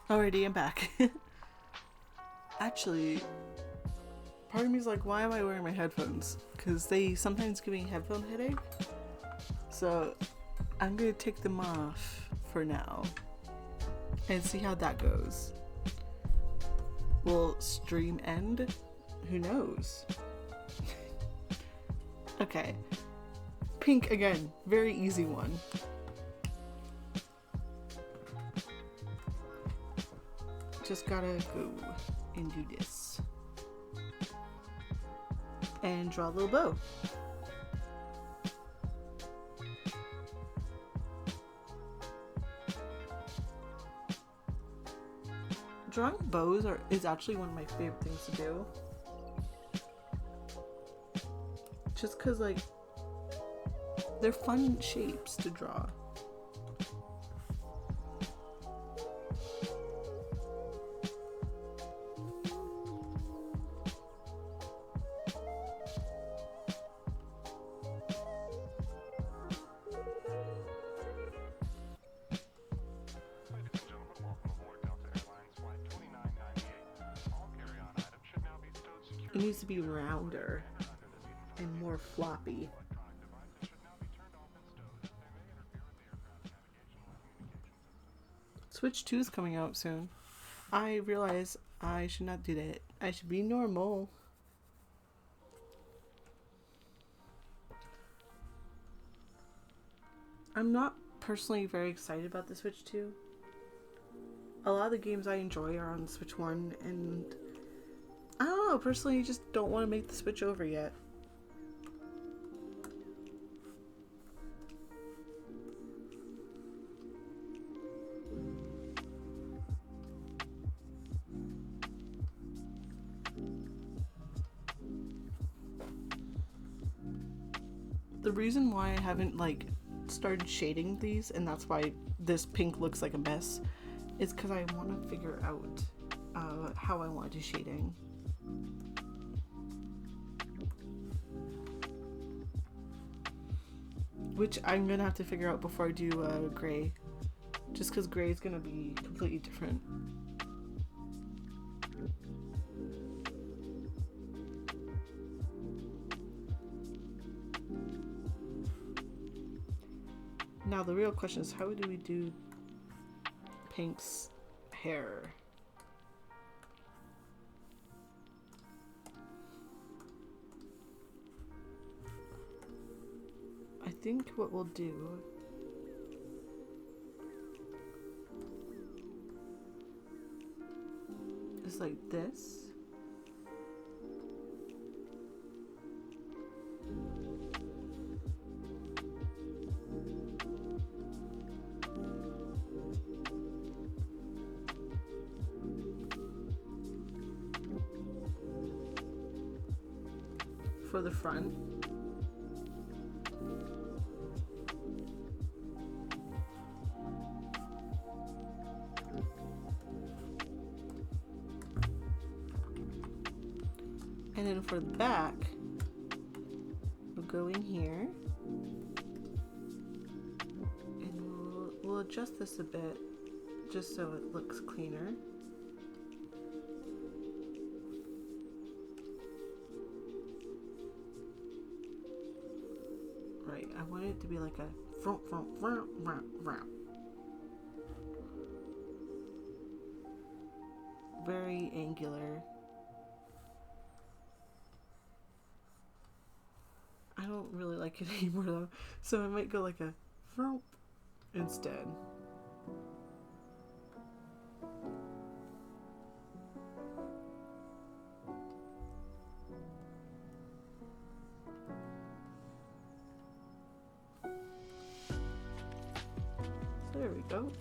Alrighty, I'm back. Actually, part of me is like, why am I wearing my headphones? Because they sometimes give me headphone headache. So I'm gonna take them off for now and see how that goes. Will stream end? Who knows? Okay. Pink again. Very easy one. Just gotta go and do this. And draw a little bow. Drawing bows is actually one of my favorite things to do. Just cause like, they're fun shapes to draw. It needs to be rounder and more floppy. Switch 2 is coming out soon. I realize I should not do that. I should be normal. I'm not personally very excited about the Switch 2. A lot of the games I enjoy are on the Switch 1, and I don't know, personally, I just don't want to make the switch over yet. The reason why I haven't started shading these, and that's why this pink looks like a mess, is because I want to figure out how I want to do shading. Which I'm gonna have to figure out before I do gray, just because gray is gonna be completely different. Now the real question is, how do we do Pink's hair? I think what we'll do is like this. For the front. And then for the back, we'll go in here and we'll adjust this a bit just so it looks cleaner. Right, I want it to be like a front, very angular. I don't really like it anymore though, so I might go like a front instead. There we go.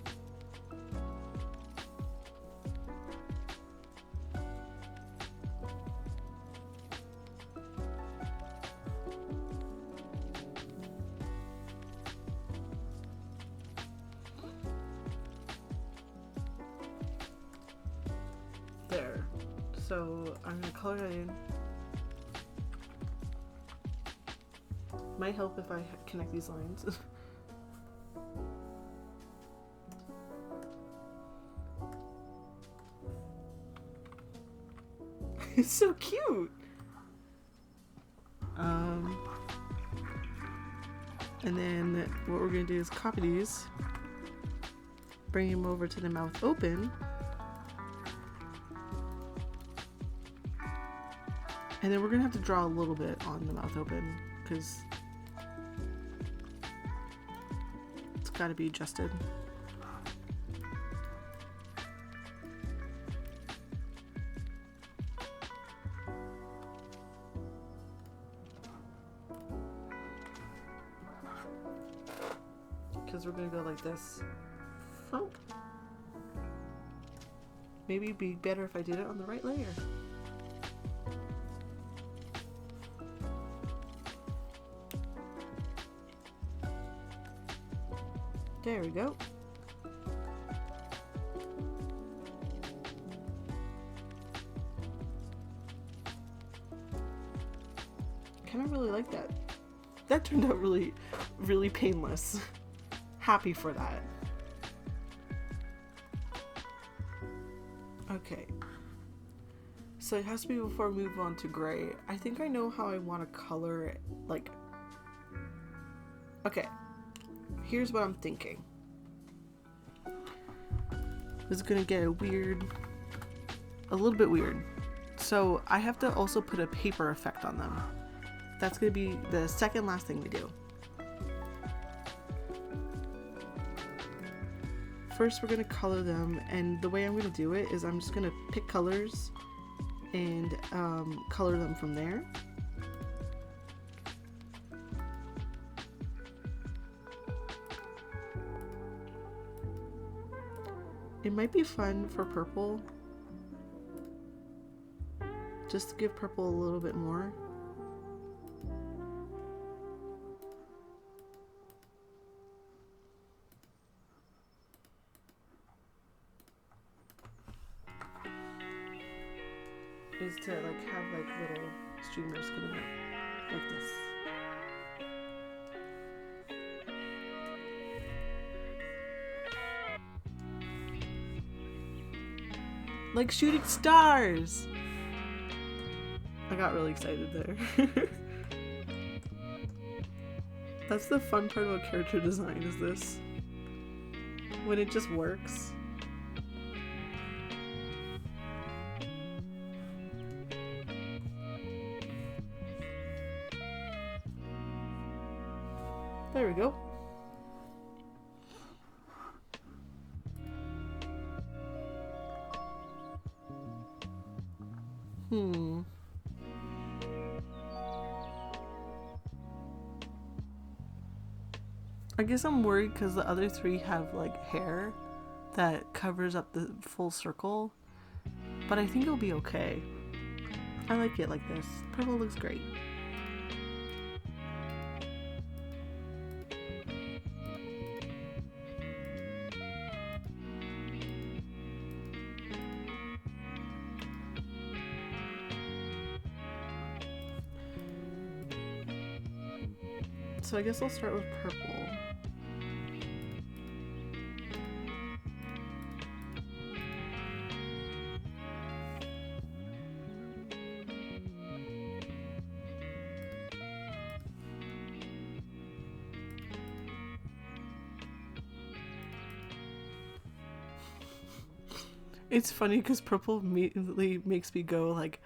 There. So I'm gonna color that in. Might help if I connect these lines. It's so cute. And then what we're gonna do is copy these, bring them over to the mouth open, and then we're gonna have to draw a little bit on the mouth open because it's got to be adjusted. Because we're gonna go like this. Maybe it'd be better if I did it on the right layer. There we go. Kind of really like that. That turned out really, really painless. Happy for that. Okay. So it has to be before we move on to gray. I think I know how I want to color it. Like, okay. Here's what I'm thinking. This is gonna get a little bit weird. So I have to also put a paper effect on them. That's gonna be the second last thing we do. First we're gonna color them, and the way I'm gonna do it is I'm just gonna pick colors and color them from there. It might be fun for purple, just to give purple a little bit more. Is to like have like little streamers coming out like this. Like shooting stars! I got really excited there. That's the fun part about character design, is this. When it just works. There we go. Hmm. I guess I'm worried because the other three have like hair that covers up the full circle, but I think it'll be okay. I like it like this. Purple looks great. So I guess I'll start with purple. It's funny because purple immediately makes me go like,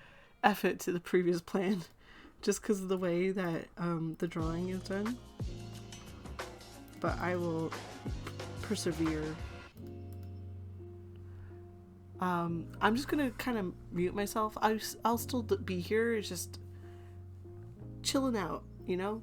F it to the previous plan, just because of the way that the drawing is done. But I will persevere. I'm just gonna kind of mute myself. I'll still be here. It's just chilling out, you know.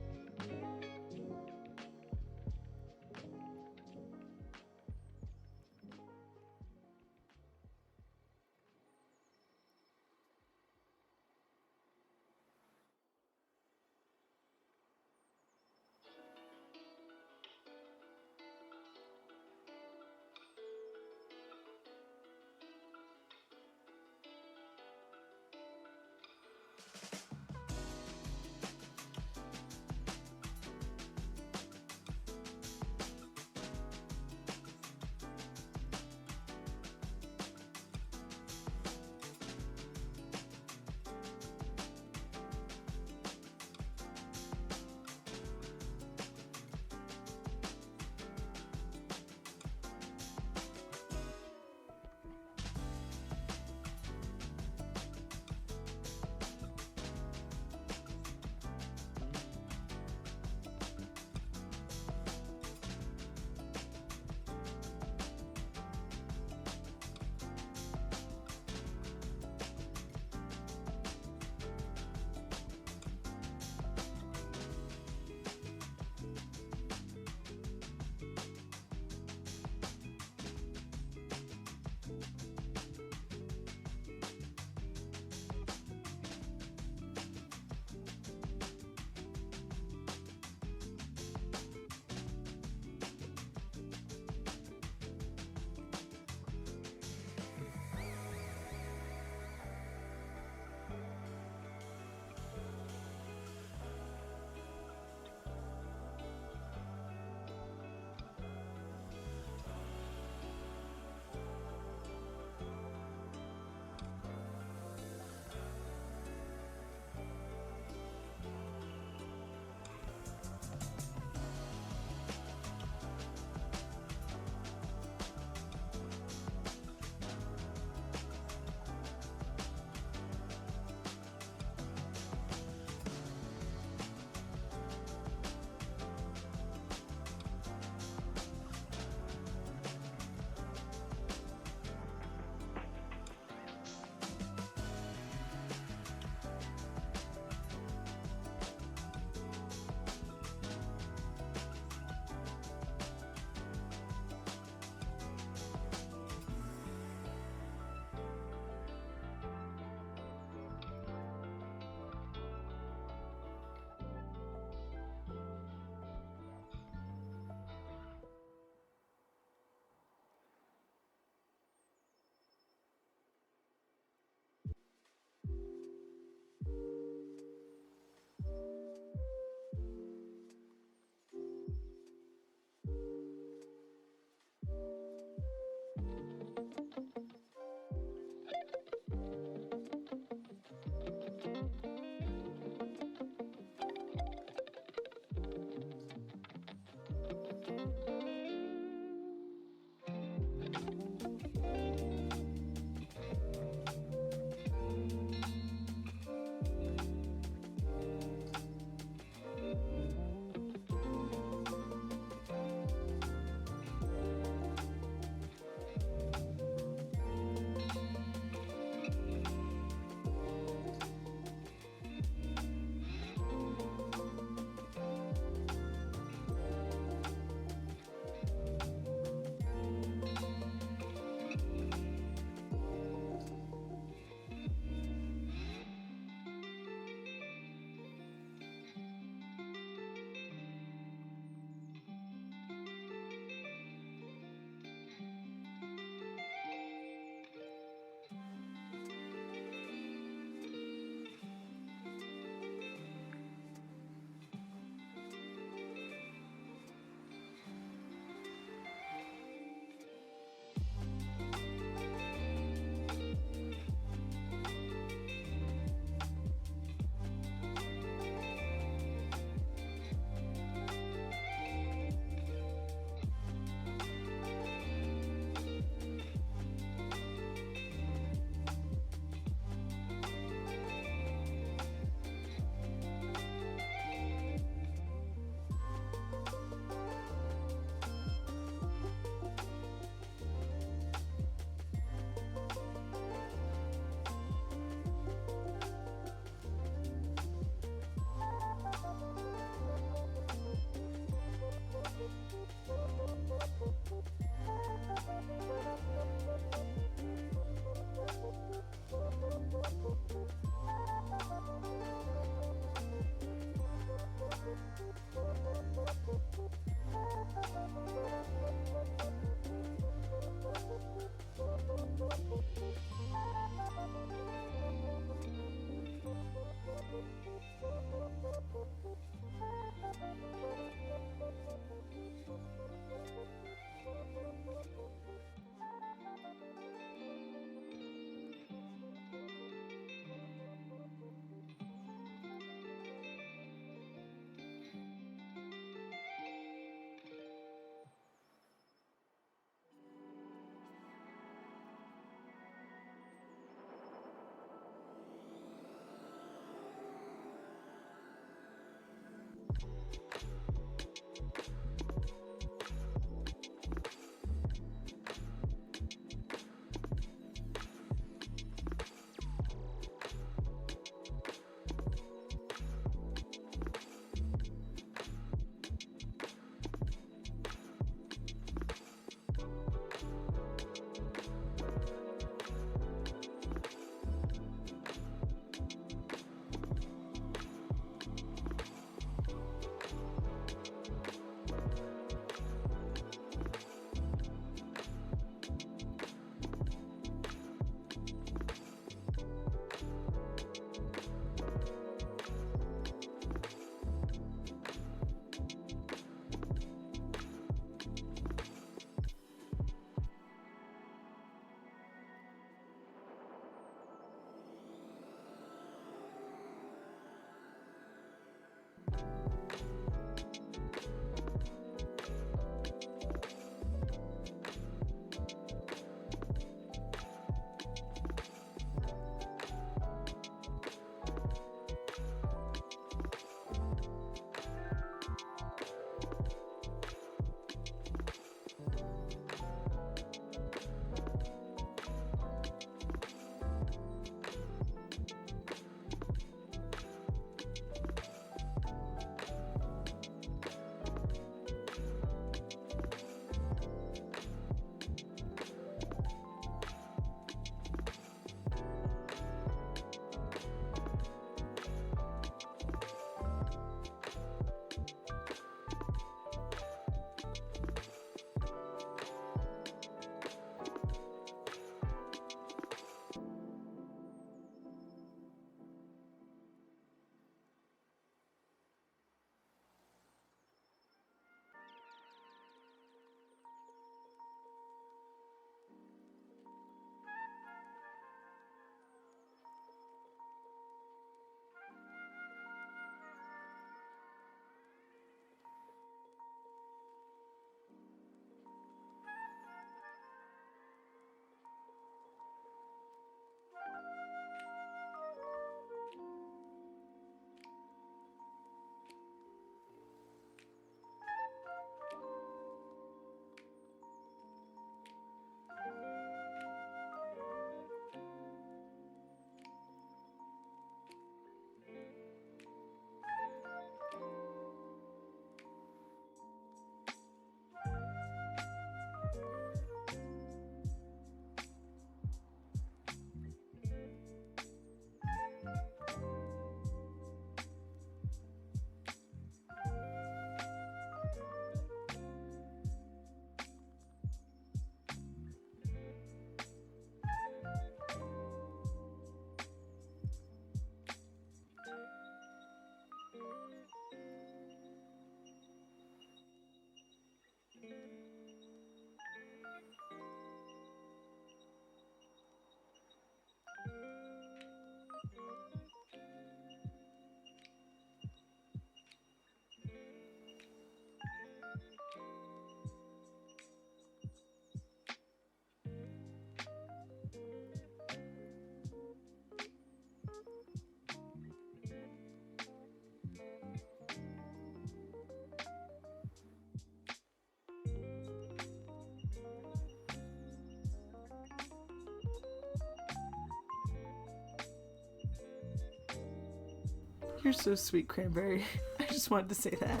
You're so sweet, Cranberry. I just wanted to say that.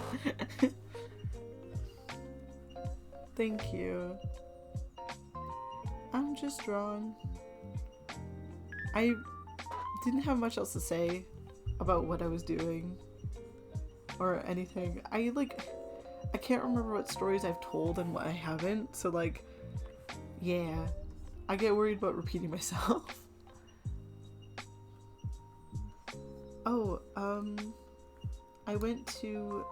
Thank you. I'm just drawn. I didn't have much else to say about what I was doing or anything. I can't remember what stories I've told and what I haven't, so yeah, I get worried about repeating myself. Oh, I went to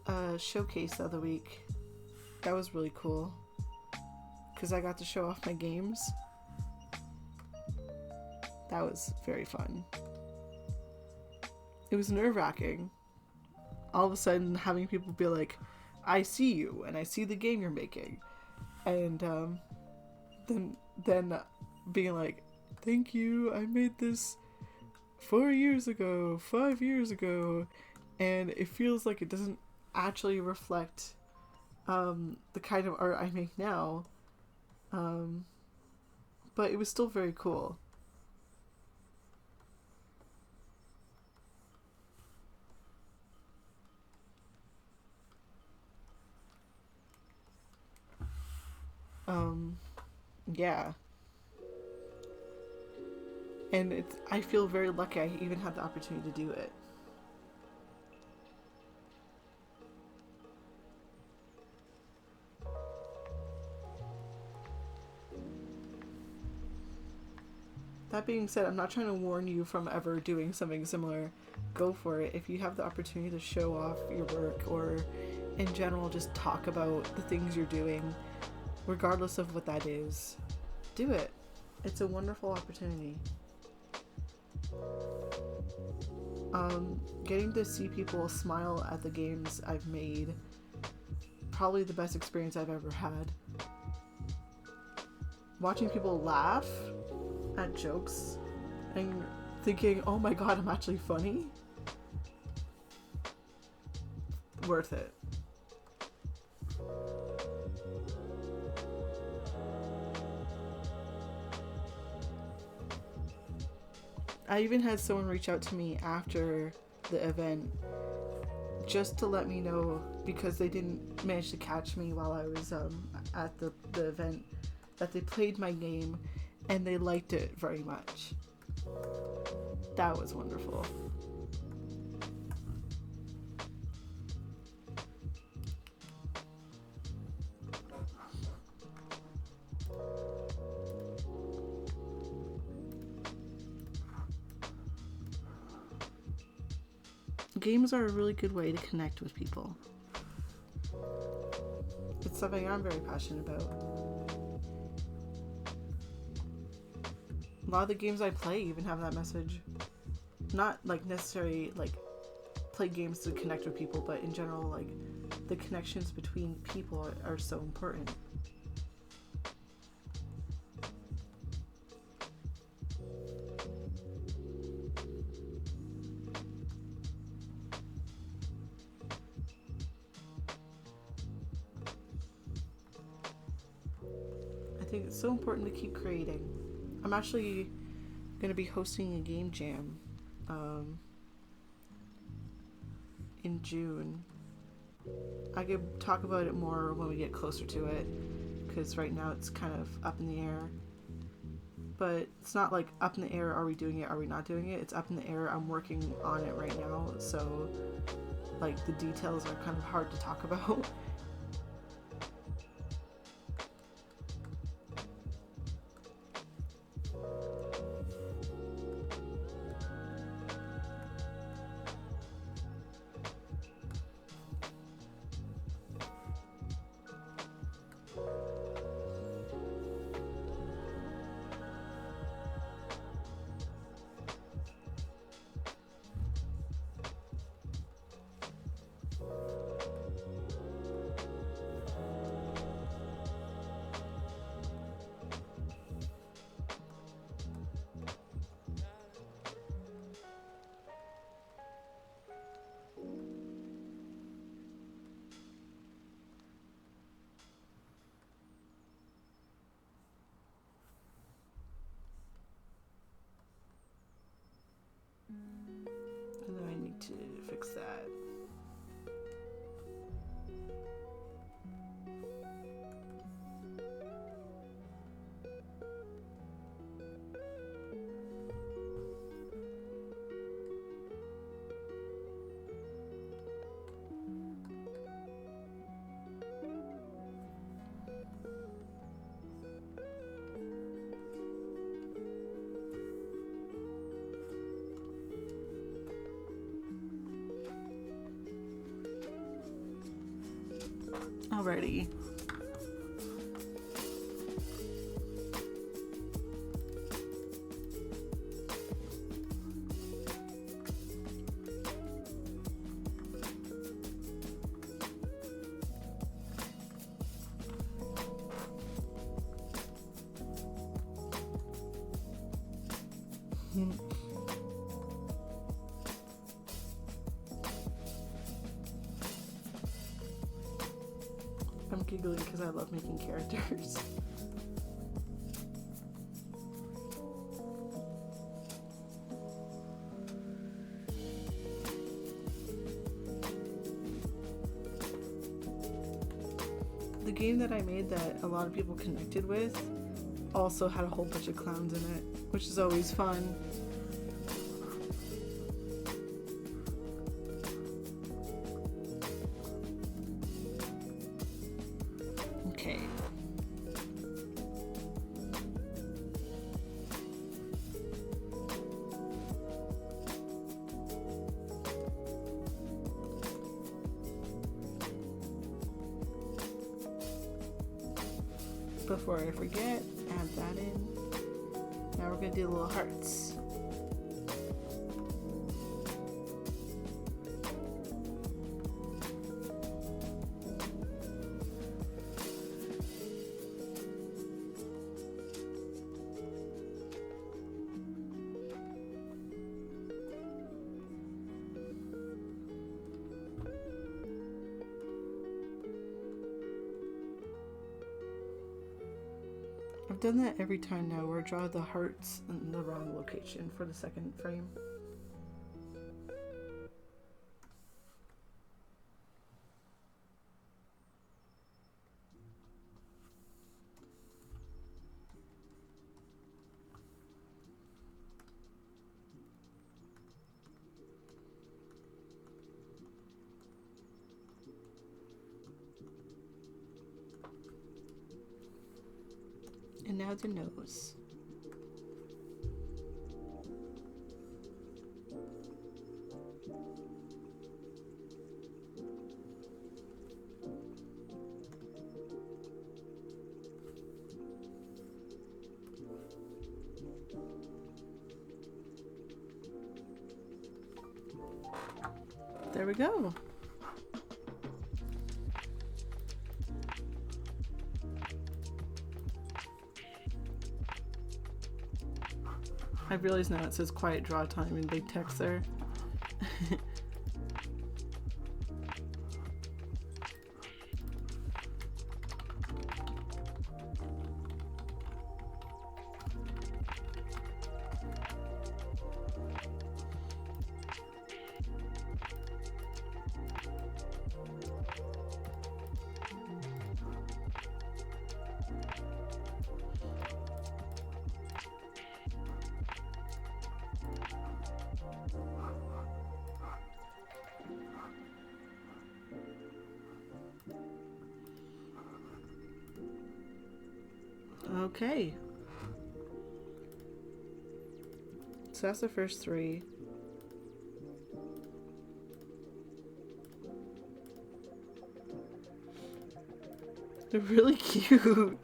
a showcase the other week. That was really cool because I got to show off my games. That was very fun. It was nerve-wracking. All of a sudden having people be like, I see you and I see the game you're making, and then being like, thank you, I made this 4 years ago, 5 years ago, and it feels like it doesn't actually reflect the kind of art I make now, but it was still very cool. Yeah. And I feel very lucky I even had the opportunity to do it. That being said, I'm not trying to warn you from ever doing something similar. Go for it. If you have the opportunity to show off your work, or in general just talk about the things you're doing, regardless of what that is, do it. It's a wonderful opportunity. Getting to see people smile at the games I've made, probably the best experience I've ever had. Watching people laugh at jokes and thinking, oh my god, I'm actually funny. Worth it. I even had someone reach out to me after the event just to let me know, because they didn't manage to catch me while I was at the event, that they played my game and they liked it very much. That was wonderful. Games are a really good way to connect with people. It's something I'm very passionate about. A lot of the games I play even have that message. Not necessarily play games to connect with people, but in general, the connections between people are so important. I think it's so important to keep creating. I'm actually going to be hosting a game jam in June. I could talk about it more when we get closer to it, because right now it's kind of up in the air. But it's not up in the air, are we doing it, are we not doing it? It's up in the air, I'm working on it right now, so the details are kind of hard to talk about. need to fix that. Alrighty. I'm giggling because I love making characters. The game that I made that a lot of people connected with also had a whole bunch of clowns in it, which is always fun. Okay. Before I forget, add that in. Now we're gonna do little hearts. I've done that every time now, where I draw the hearts in the wrong location for the second frame. And now the nose. There we go. I realize now it says quiet draw time in big text there. Okay. So that's the first three. They're really cute.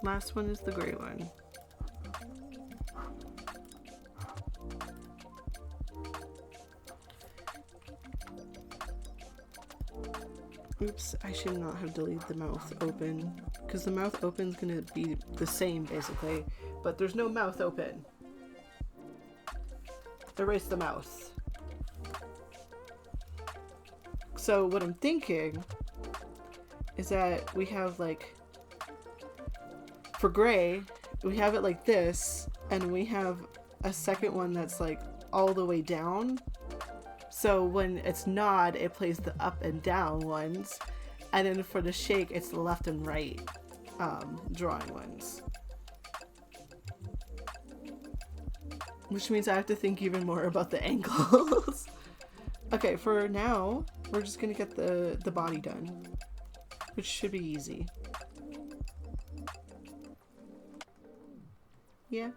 Last one is the gray one. Oops, I should not have deleted the mouth open, because the mouth open is going to be the same basically, but there's no mouth open. Erase the mouth. So what I'm thinking is that we have like, for gray, we have it like this, and we have a second one that's like all the way down. So when it's nod, it plays the up and down ones, and then for the shake, it's the left and right drawing ones. Which means I have to think even more about the angles. Okay, for now, we're just gonna get the body done, which should be easy. Yeah.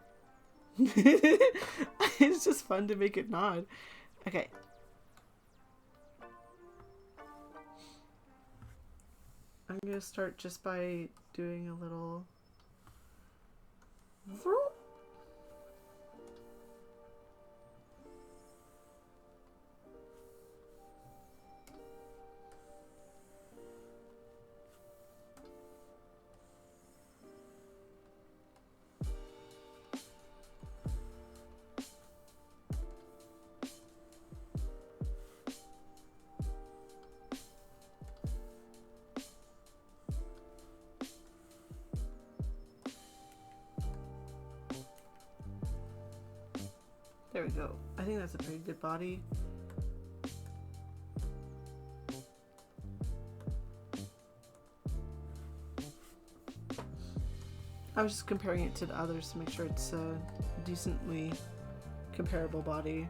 It's just fun to make it nod. Okay. I'm gonna start just by doing a little... There we go. I think that's a pretty good body. I was just comparing it to the others to make sure it's a decently comparable body.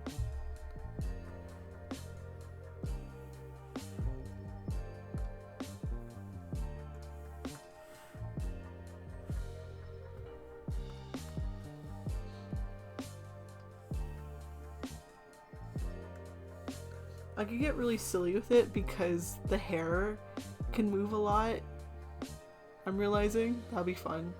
I could get really silly with it because the hair can move a lot. I'm realizing that'll be fun.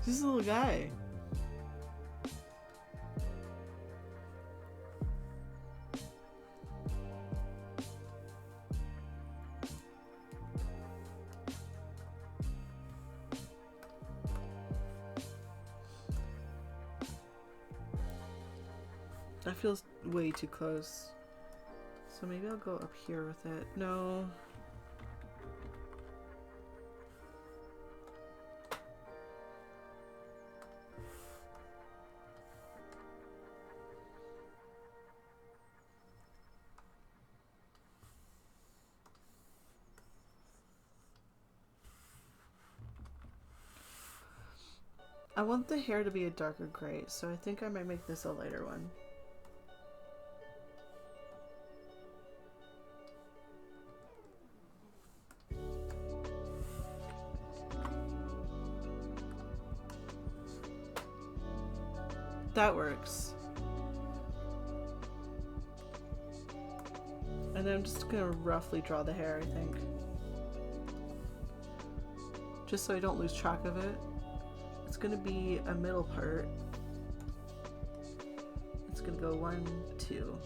Just a little guy. That feels way too close. So maybe I'll go up here with it. No. I want the hair to be a darker gray, so I think I might make this a lighter one. That works. And then I'm just gonna roughly draw the hair, I think. Just so I don't lose track of it. It's gonna be a middle part. It's gonna go 1, 2.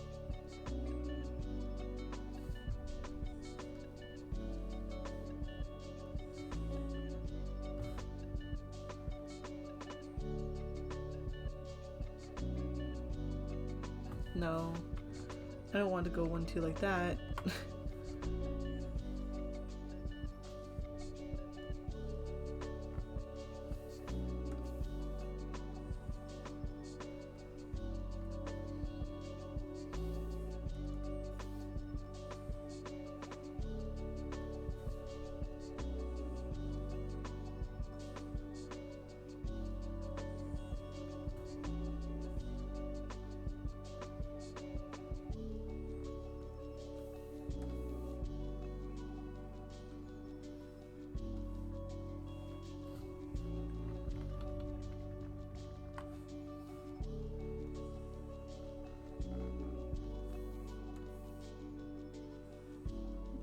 No, I don't want to go 1, 2 like that.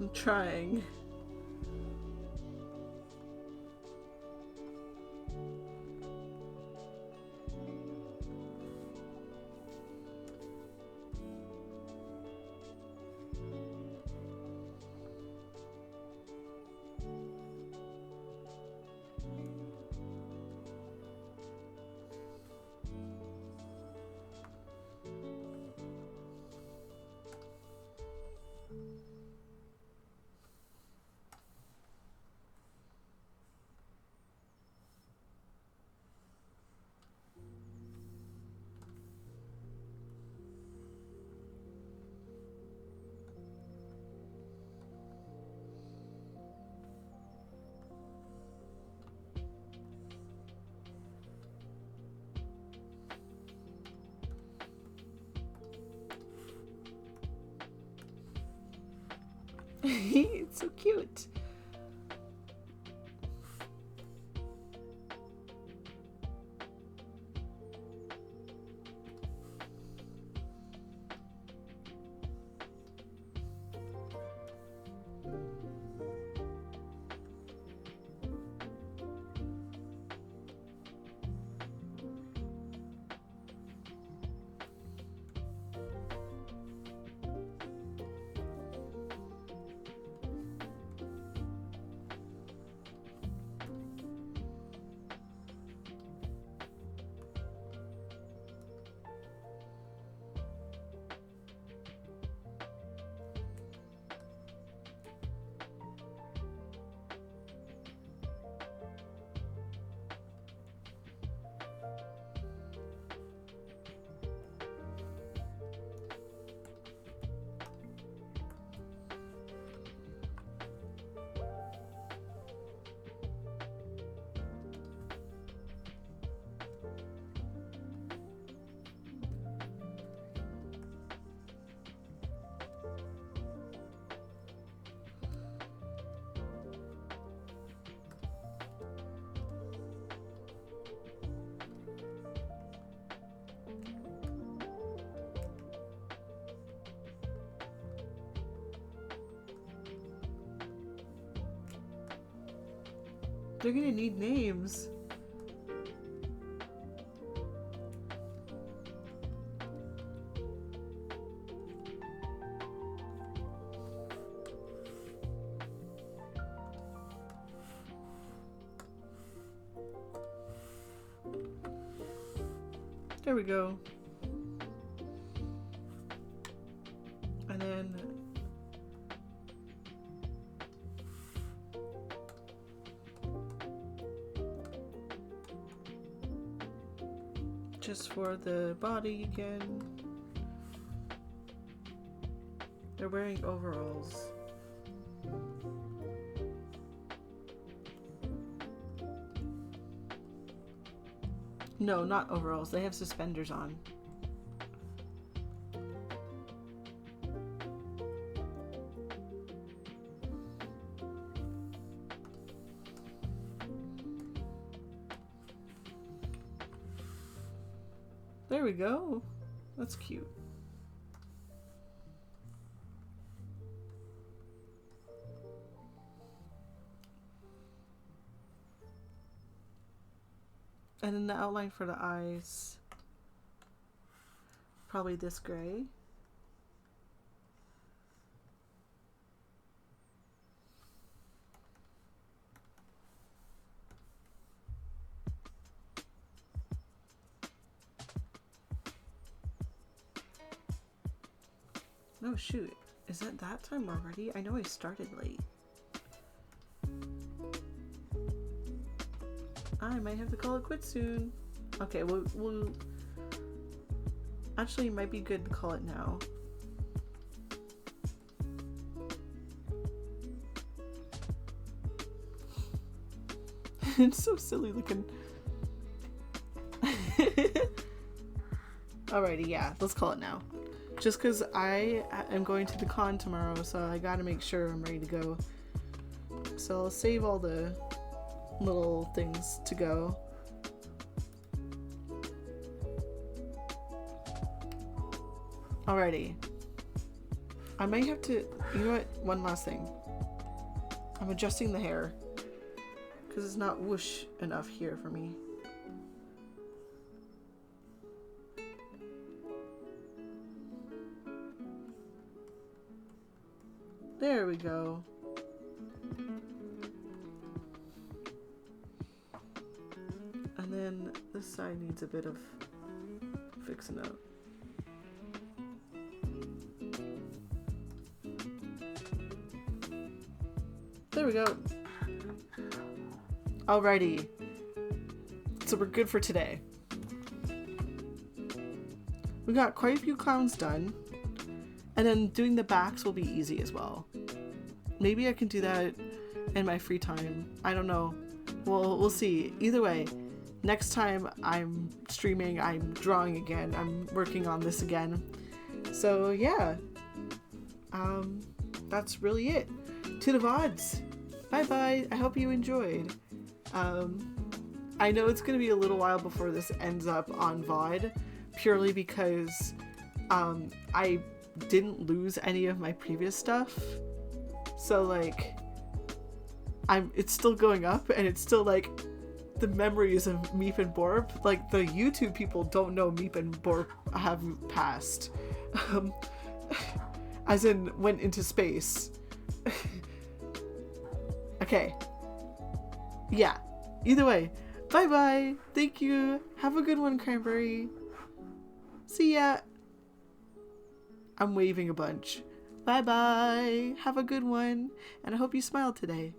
I'm trying. It's so cute. They're gonna need names. There we go. And then just for the body again. They're wearing overalls. No, not overalls. They have suspenders on. There we go. That's cute. And then the outline for the eyes, probably this gray. No, shoot. Is it that time already? I know I started late. I might have to call it quits soon. Okay, we'll actually, it might be good to call it now. It's so silly looking. Alrighty, yeah, let's call it now. Just because I am going to the con tomorrow, so I gotta make sure I'm ready to go. So I'll save all the little things to go. Alrighty. I might have to, you know what, one last thing. I'm adjusting the hair because it's not whoosh enough here for me. There we go. And then this side needs a bit of fixing up. There we go. Alrighty. So we're good for today. We got quite a few clowns done. And then doing the backs will be easy as well. Maybe I can do that in my free time. I don't know. We'll see. Either way, next time I'm streaming, I'm drawing again. I'm working on this again. So yeah. That's really it. To the VODs. Bye bye. I hope you enjoyed. I know it's gonna be a little while before this ends up on VOD, purely because I didn't lose any of my previous stuff, so like it's still going up, and it's still like the memories of Meep and Borp. Like the YouTube people don't know Meep and Borp have passed, as in went into space. Okay, yeah, either way, bye bye, thank you, have a good one, Cranberry, see ya. I'm waving a bunch. Bye bye. Have a good one. And I hope you smiled today.